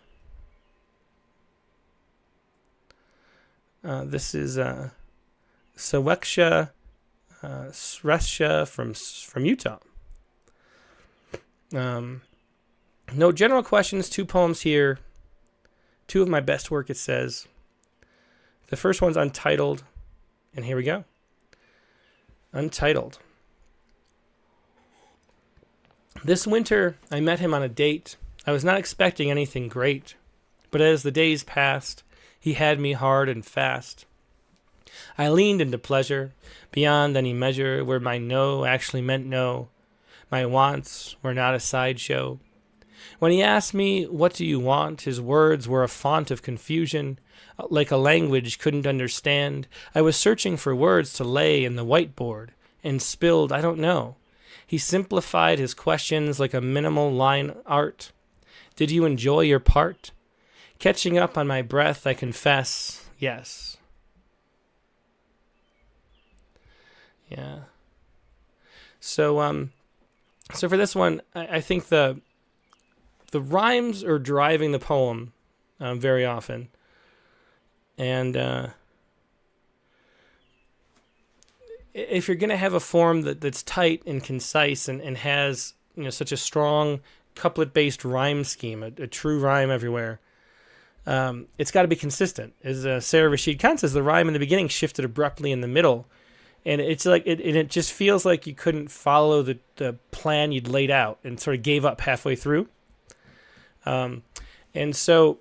this is... Sexia Russia from Utah. No general questions, two poems here. Two of my best work, it says. The first one's untitled, and here we go. Untitled. This winter, I met him on a date. I was not expecting anything great, but as the days passed, he had me hard and fast. I leaned into pleasure, beyond any measure, where my no actually meant no. My wants were not a sideshow. When he asked me, "What do you want?" his words were a font of confusion, like a language couldn't understand. I was searching for words to lay in the whiteboard, and spilled, I don't know. He simplified his questions like a minimal line art. Did you enjoy your part? Catching up on my breath, I confess, yes. Yeah. So for this one, I think the rhymes are driving the poem very often, and if you're going to have a form that's tight and concise and has such a strong couplet-based rhyme scheme, a true rhyme everywhere, it's got to be consistent. As Sarah Rashid Khan says, the rhyme in the beginning shifted abruptly in the middle. And it's like it just feels like you couldn't follow the plan you'd laid out and sort of gave up halfway through. And so,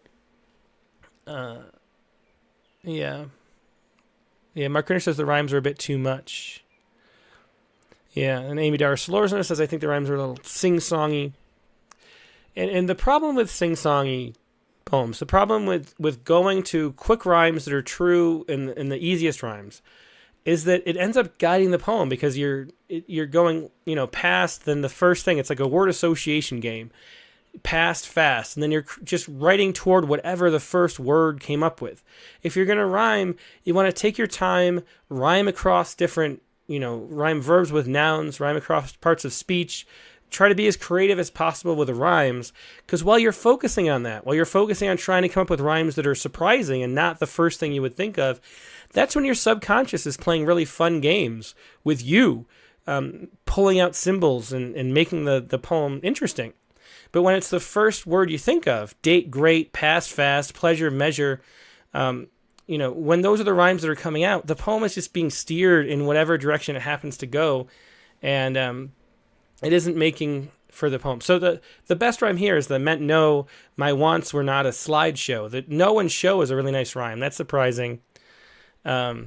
Mark Ritter says the rhymes are a bit too much. Yeah, and Amy Dower-Schlorza says I think the rhymes are a little sing-songy. And the problem with sing-songy poems, the problem with going to quick rhymes that are true in the easiest rhymes, is that it ends up guiding the poem because you're going, past then the first thing. It's like a word association game, past, fast, and then you're just writing toward whatever the first word came up with. If you're going to rhyme, you want to take your time, rhyme across different, rhyme verbs with nouns, rhyme across parts of speech. Try to be as creative as possible with the rhymes, because while you're focusing on that, while you're focusing on trying to come up with rhymes that are surprising and not the first thing you would think of, that's when your subconscious is playing really fun games with you, pulling out symbols and making the poem interesting. But when it's the first word you think of, date, great, past, fast, pleasure, measure, when those are the rhymes that are coming out, the poem is just being steered in whatever direction it happens to go, and it isn't making for the poem. So the best rhyme here is the meant no, my wants were not a slideshow. The no and show is a really nice rhyme. That's surprising. Yeah.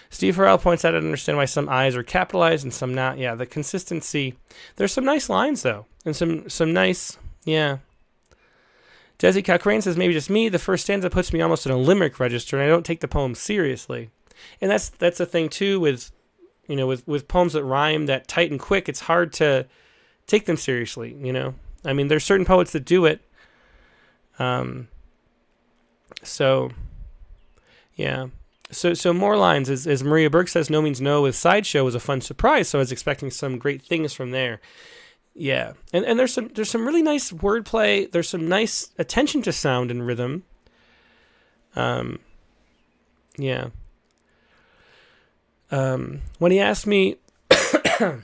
Steve Harrell points out, I don't understand why some I's are capitalized and some not. Yeah, the consistency. There's some nice lines, though. And some nice, yeah. Desi Cochrane says, maybe just me. The first stanza puts me almost in a limerick register, and I don't take the poem seriously. And that's the thing, too, with poems that rhyme that tight and quick. It's hard to take them seriously, I mean, there's certain poets that do it. So, yeah. So more lines, as Maria Burke says, no means no with Sideshow was a fun surprise, so I was expecting some great things from there. Yeah. And there's some really nice wordplay. There's some nice attention to sound and rhythm. Yeah. When he asked me,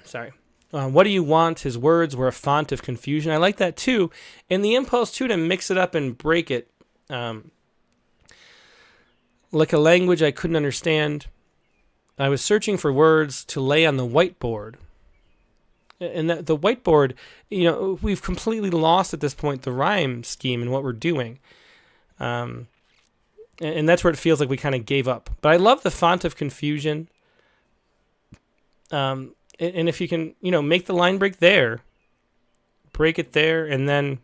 sorry, what do you want? His words were a font of confusion. I like that too. And the impulse too to mix it up and break it. Like a language I couldn't understand. I was searching for words to lay on the whiteboard. And the whiteboard, we've completely lost at this point the rhyme scheme and what we're doing. And that's where it feels like we kind of gave up. But I love the font of confusion. And if you can, make the line break there, break it there, and then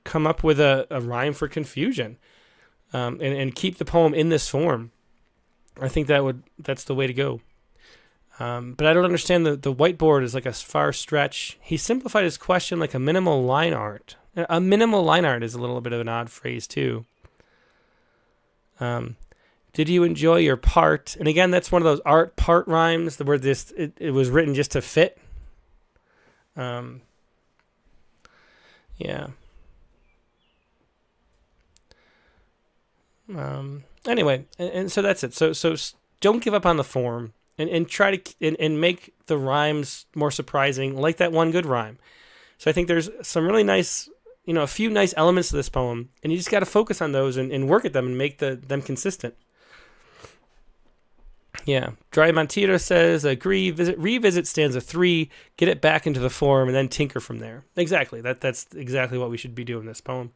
come up with a rhyme for confusion, and keep the poem in this form, I think that's the way to go. But I don't understand the whiteboard is like a far stretch. He simplified his question like a minimal line art. A minimal line art is a little bit of an odd phrase too. Did you enjoy your part? And again, that's one of those art part rhymes where it was written just to fit. Yeah. Anyway, and so that's it. So don't give up on the form and try to and make the rhymes more surprising, like that one good rhyme. So I think there's some really nice, a few nice elements to this poem, and you just got to focus on those and work at them and make them consistent. Yeah. Dry Montero says, agree, revisit stanza 3, get it back into the form, and then tinker from there. Exactly. That's exactly what we should be doing in this poem.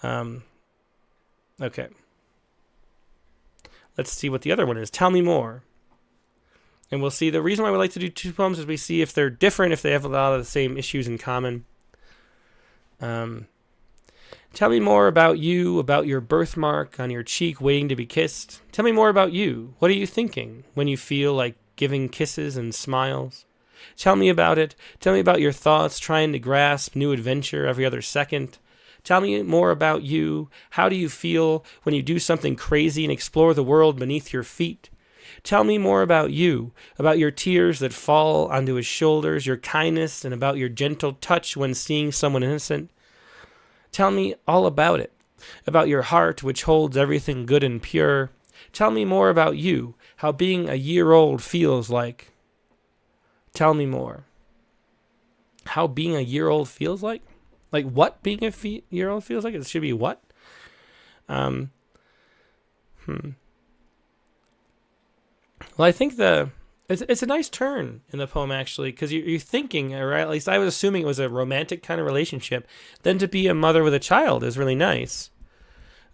Okay. Let's see what the other one is. Tell me more. And we'll see. The reason why we like to do two poems is we see if they're different, if they have a lot of the same issues in common. Tell me more about you, about your birthmark on your cheek waiting to be kissed. Tell me more about you. What are you thinking when you feel like giving kisses and smiles? Tell me about it. Tell me about your thoughts, trying to grasp new adventure every other second. Tell me more about you. How do you feel when you do something crazy and explore the world beneath your feet? Tell me more about you, about your tears that fall onto his shoulders, your kindness, and about your gentle touch when seeing someone innocent. Tell me all about it, about your heart which holds everything good and pure. Tell me more about you, how being a year old feels like. Tell me more. How being a year old feels like? Like what being a year old feels like? It should be what? Well, I think it's a nice turn in the poem, actually, because you're thinking, or at least I was assuming it was a romantic kind of relationship. Then to be a mother with a child is really nice.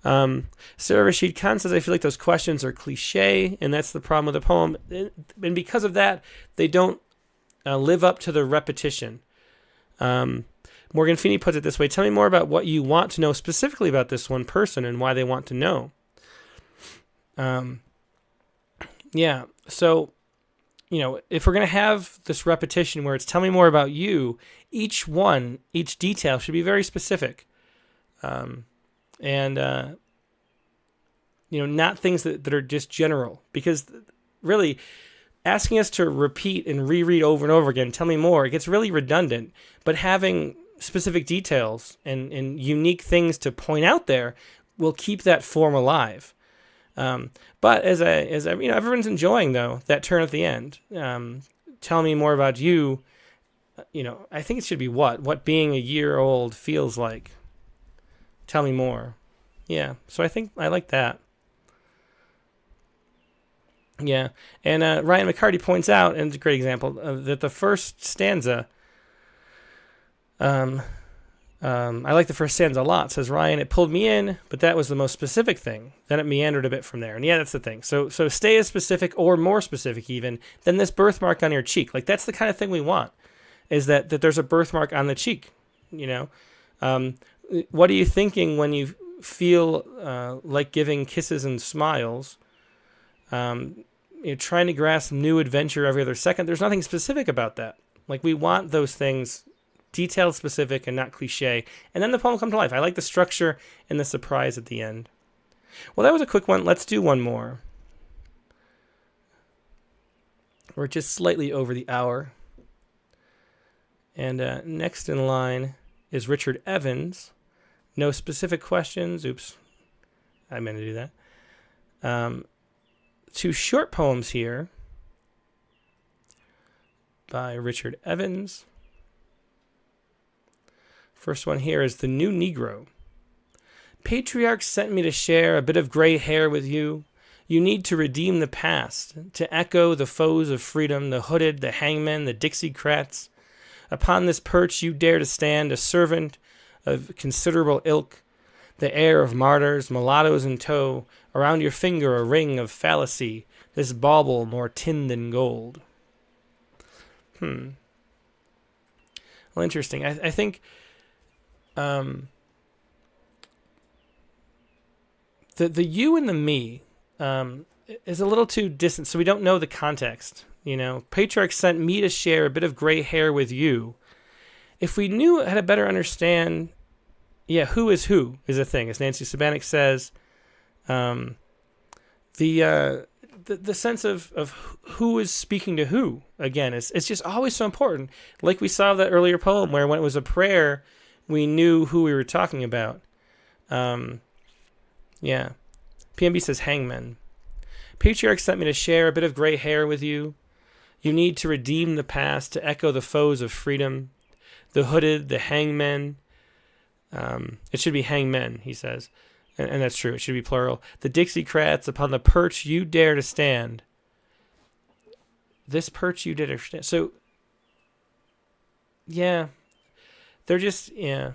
Sarah Rashid Khan says, I feel like those questions are cliche, and that's the problem with the poem. And because of that, they don't live up to the repetition. Morgan Feeney puts it this way, tell me more about what you want to know specifically about this one person and why they want to know. Yeah, so, if we're going to have this repetition where it's tell me more about you, each detail should be very specific. And not things that are just general. Because really, asking us to repeat and reread over and over again, tell me more, it gets really redundant. But having specific details and unique things to point out there will keep that form alive. But as everyone's enjoying though that turn at the end. Tell me more about you. I think it should be what being a year old feels like. Tell me more. Yeah. So I think I like that. Yeah. And Ryan McCarty points out, and it's a great example, that the first stanza I like the first stanza a lot. Says Ryan, it pulled me in, but that was the most specific thing. Then it meandered a bit from there. And yeah, that's the thing. So stay as specific or more specific even than this birthmark on your cheek. Like that's the kind of thing we want, is that there's a birthmark on the cheek, you know? What are you thinking when you feel like giving kisses and smiles? You're trying to grasp new adventure every other second. There's nothing specific about that. Like we want those things detailed, specific, and not cliche. And then the poem comes to life. I like the structure and the surprise at the end. Well, that was a quick one. Let's do one more. We're just slightly over the hour. And next in line is Richard Evans. No specific questions. Oops. I meant to do that. 2 short poems here by Richard Evans. First one here is The New Negro. Patriarch sent me to share a bit of gray hair with you. You need to redeem the past, to echo the foes of freedom, the hooded, the hangmen, the Dixiecrats. Upon this perch you dare to stand, a servant of considerable ilk, the heir of martyrs, mulattoes in tow, around your finger a ring of fallacy, this bauble more tin than gold. Well, interesting. I think the you and the me is a little too distant, so we don't know the context. You know, Patriarch sent me to share a bit of gray hair with you. If we knew how to better understand, who is a thing, as Nancy Sabanek says. The sense of who is speaking to who, again, it's just always so important. Like we saw that earlier poem where when it was a prayer, we knew who we were talking about. PMB says hangman. Patriarch sent me to share a bit of gray hair with you. You need to redeem the past, to echo the foes of freedom, the hooded, the hangmen. It should be hangmen, he says. And that's true. It should be plural. The Dixiecrats, upon the perch you dare to stand. This perch you dare to stand. So, yeah. They're just, Mark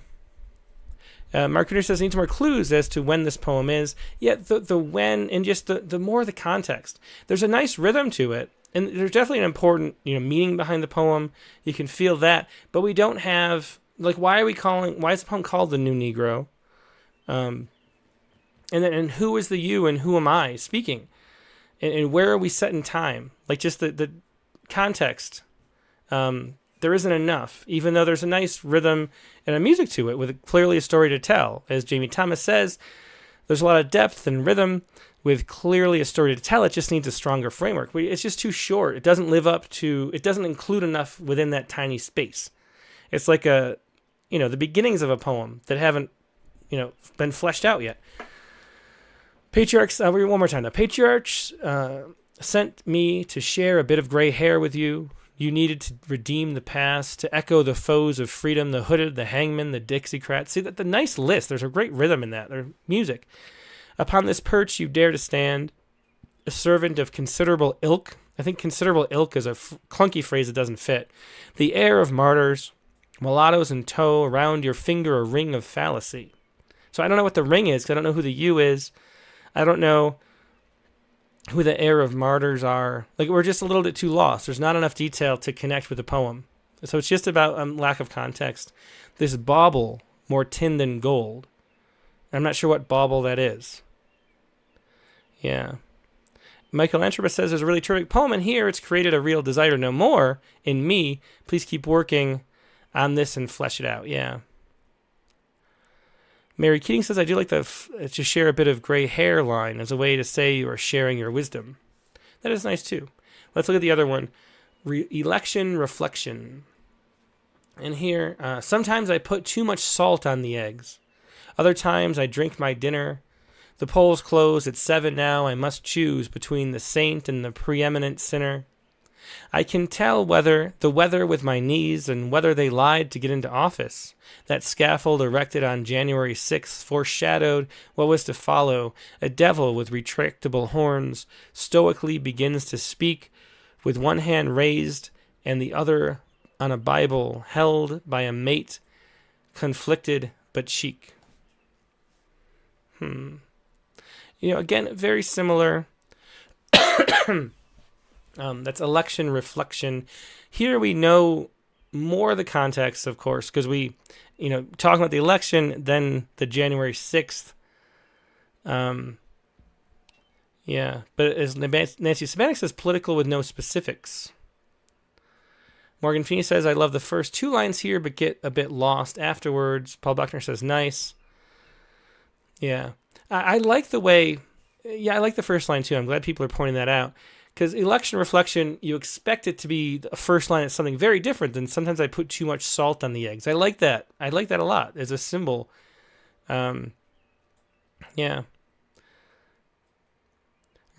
Kuhner says, needs more clues as to when this poem is. Yeah, the when and just the more the context. There's a nice rhythm to it. And there's definitely an important, meaning behind the poem. You can feel that. But we don't have, like, why is the poem called The New Negro? And who is the you and who am I speaking? And where are we set in time? Like just the context. There isn't enough, even though there's a nice rhythm and a music to it with clearly a story to tell. As Jamie Thomas says, there's a lot of depth and rhythm with clearly a story to tell. It just needs a stronger framework. It's just too short. It doesn't it doesn't include enough within that tiny space. It's like the beginnings of a poem that haven't, been fleshed out yet. Patriarchs, I'll read one more time now. Patriarchs sent me to share a bit of gray hair with you. You needed to redeem the past, to echo the foes of freedom, the hooded, the hangmen, the Dixiecrats. See, the nice list. There's a great rhythm in that. There's music. Upon this perch you dare to stand, a servant of considerable ilk. I think considerable ilk is a clunky phrase that doesn't fit. The heir of martyrs, mulattoes in tow, around your finger a ring of fallacy. So I don't know what the ring is, because I don't know who the you is. I don't know who the heir of martyrs are. Like, we're just a little bit too lost. There's not enough detail to connect with the poem. So it's just about lack of context. This bauble, more tin than gold. I'm not sure what bauble that is. Yeah. Michael Antropos says there's a really terrific poem in here. It's created a real desire to know more in me. Please keep working on this and flesh it out. Yeah. Mary Keating says, I do like to share a bit of gray hair line as a way to say you are sharing your wisdom. That is nice, too. Let's look at the other one. Election reflection. And here, sometimes I put too much salt on the eggs. Other times I drink my dinner. The polls close at 7 now. I must choose between the saint and the preeminent sinner. I can tell the weather with my knees and whether they lied to get into office. That scaffold erected on January 6th foreshadowed what was to follow. A devil with retractable horns stoically begins to speak with one hand raised and the other on a Bible held by a mate conflicted but chic. Again, very similar. That's election reflection. Here we know more of the context, of course, because we, talking about the election, then the January 6th. But as Nancy Sabannik says, political with no specifics. Morgan Feeney says, I love the first 2 lines here, but get a bit lost afterwards. Paul Buckner says, nice. Yeah. I like the way, I like the first line too. I'm glad people are pointing that out. Because election reflection, you expect it to be a first line. It's something very different than sometimes I put too much salt on the eggs. I like that. I like that a lot as a symbol. Yeah.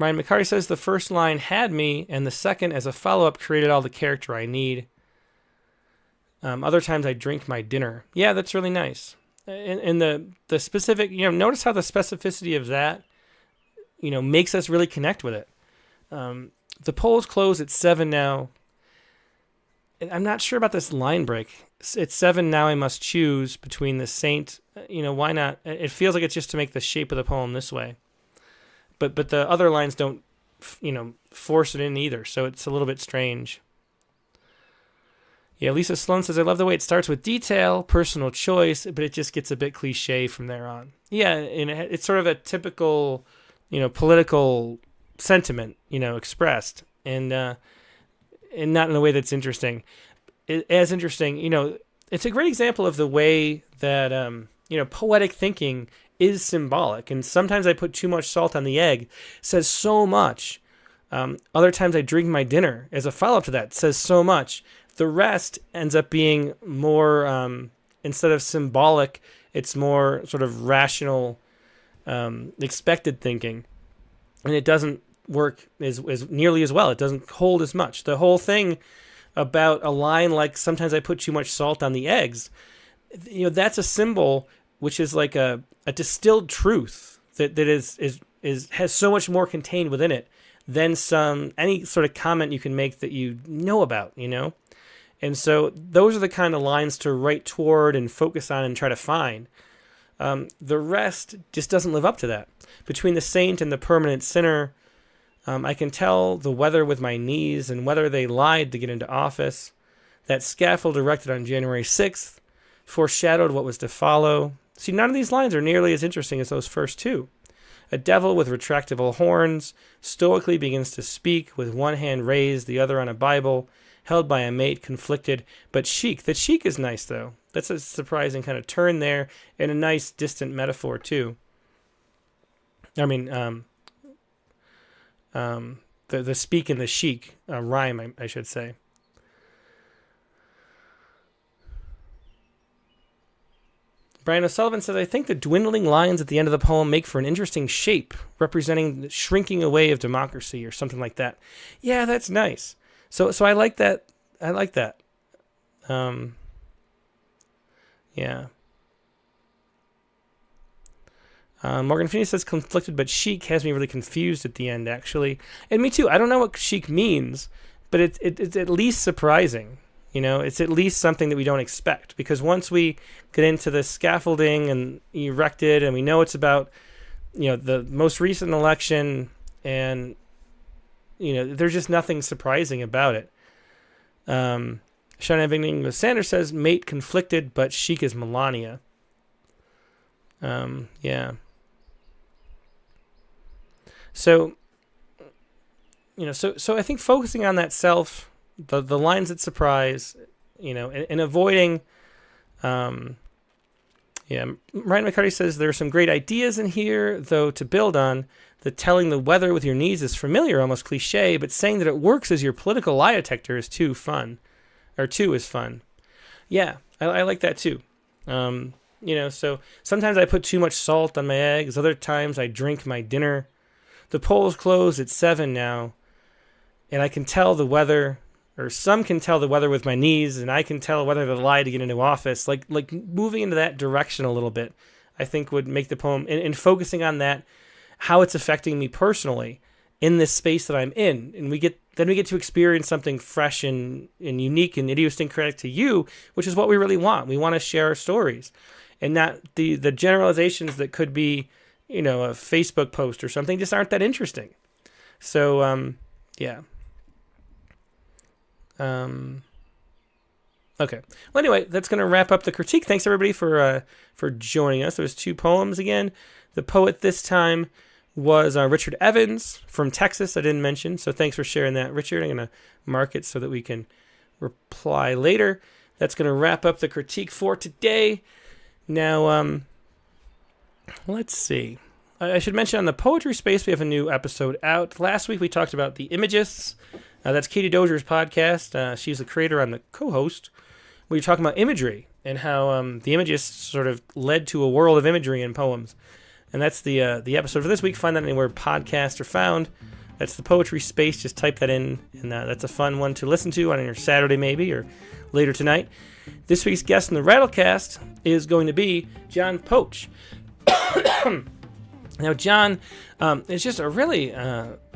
Ryan McCarty says the first line had me, and the second, as a follow-up, created all the character I need. Other times I drink my dinner. Yeah, that's really nice. And the specific, notice how the specificity of that, makes us really connect with it. The polls close at 7 now. I'm not sure about this line break. It's 7 now. I must choose between the saint. Why not? It feels like it's just to make the shape of the poem this way. But the other lines don't, force it in either. So it's a little bit strange. Yeah, Lisa Sloan says, I love the way it starts with detail, personal choice, but it just gets a bit cliche from there on. Yeah, and it's sort of a typical, political sentiment, expressed, and not in a way that's interesting. As interesting, it's a great example of the way that, poetic thinking is symbolic. And sometimes I put too much salt on the egg, says so much. Other times I drink my dinner as a follow-up to that, says so much. The rest ends up being more, instead of symbolic, it's more sort of rational, expected thinking. And it doesn't work as nearly as well. It doesn't hold as much. The whole thing about a line like sometimes I put too much salt on the eggs, that's a symbol which is like a distilled truth that has so much more contained within it than any sort of comment you can make that you know about, And so those are the kind of lines to write toward and focus on and try to find. The rest just doesn't live up to that. Between the saint and the permanent sinner, I can tell the weather with my knees and whether they lied to get into office. That scaffold erected on January 6th foreshadowed what was to follow. See, none of these lines are nearly as interesting as those first 2. A devil with retractable horns stoically begins to speak with one hand raised, the other on a Bible, held by a mate, conflicted, but chic. The chic is nice, though. That's a surprising kind of turn there, and a nice distant metaphor, too. I mean, the speak and the chic rhyme, I should say. Brian O'Sullivan says, I think the dwindling lines at the end of the poem make for an interesting shape, representing the shrinking away of democracy or something like that. Yeah, that's nice. So I like that. I like that. Yeah. Morgan Phoenix says, conflicted but chic has me really confused at the end, actually. And me too. I don't know what chic means, but it's at least surprising. It's at least something that we don't expect. Because once we get into the scaffolding and erected, and we know it's about, the most recent election, and, there's just nothing surprising about it. Sean Evington with Sanders says, mate conflicted, but chic is Melania. Yeah. So, so I think focusing on that self, the lines that surprise, and avoiding, Ryan McCarty says there are some great ideas in here, though to build on, the telling the weather with your knees is familiar, almost cliche, but saying that it works as your political lie detector is too fun. Yeah, I like that too. So sometimes I put too much salt on my eggs. Other times I drink my dinner. The polls close at 7 now, and I can tell the weather, or some can tell the weather with my knees, and I can tell whether to lie to get into office. Like moving into that direction a little bit, I think would make the poem, and focusing on that, how it's affecting me personally in this space that I'm in. And we get then we get to experience something fresh and unique and idiosyncratic to you, which is what we really want. We want to share our stories, and not the generalizations that could be, a Facebook post or something just aren't that interesting. So, yeah. Okay. Well, anyway, that's going to wrap up the critique. Thanks, everybody, for joining us. There was 2 poems again. The poet this time was Richard Evans from Texas. I didn't mention, so thanks for sharing that, Richard. I'm going to mark it so that we can reply later. That's going to wrap up the critique for today. Now, let's see. I should mention on the Poetry Space, we have a new episode out. Last week, we talked about the Imagists. That's Katie Dozier's podcast. She's the creator. I'm the co-host. We were talking about imagery and how the Imagists sort of led to a world of imagery in poems. And that's the episode for this week. Find that anywhere podcasts are found. That's the Poetry Space. Just type that in, and that's a fun one to listen to on your Saturday maybe, or later tonight. This week's guest in the Rattlecast is going to be John Poach. Now, John is just a really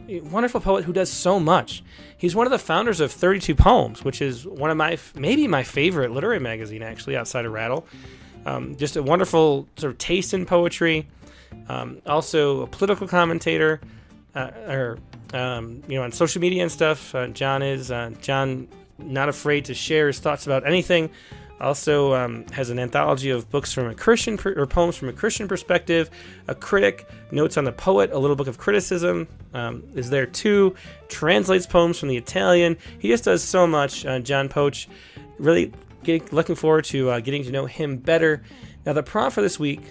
wonderful poet who does so much. He's one of the founders of 32 Poems, which is one of maybe my favorite literary magazine, actually, outside of Rattle. Just a wonderful sort of taste in poetry. Also a political commentator, on social media and stuff. John not afraid to share his thoughts about anything. Also has an anthology of books from a Christian or poems from a Christian perspective. A critic, notes on the poet, a little book of criticism is there too. Translates poems from the Italian. He just does so much. John Poach. Really looking forward to getting to know him better. Now, the prompt for this week,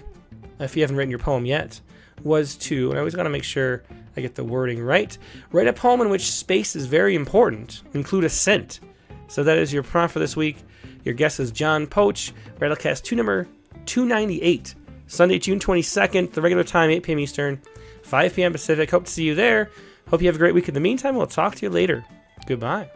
if you haven't written your poem yet, was to, and I always got to make sure I get the wording right, write a poem in which space is very important. Include a scent. So that is your prompt for this week. Your guest is John Poach, Rattlecast 2 number 298, Sunday, June 22nd, the regular time, 8 p.m. Eastern, 5 p.m. Pacific. Hope to see you there. Hope you have a great week. In the meantime, we'll talk to you later. Goodbye.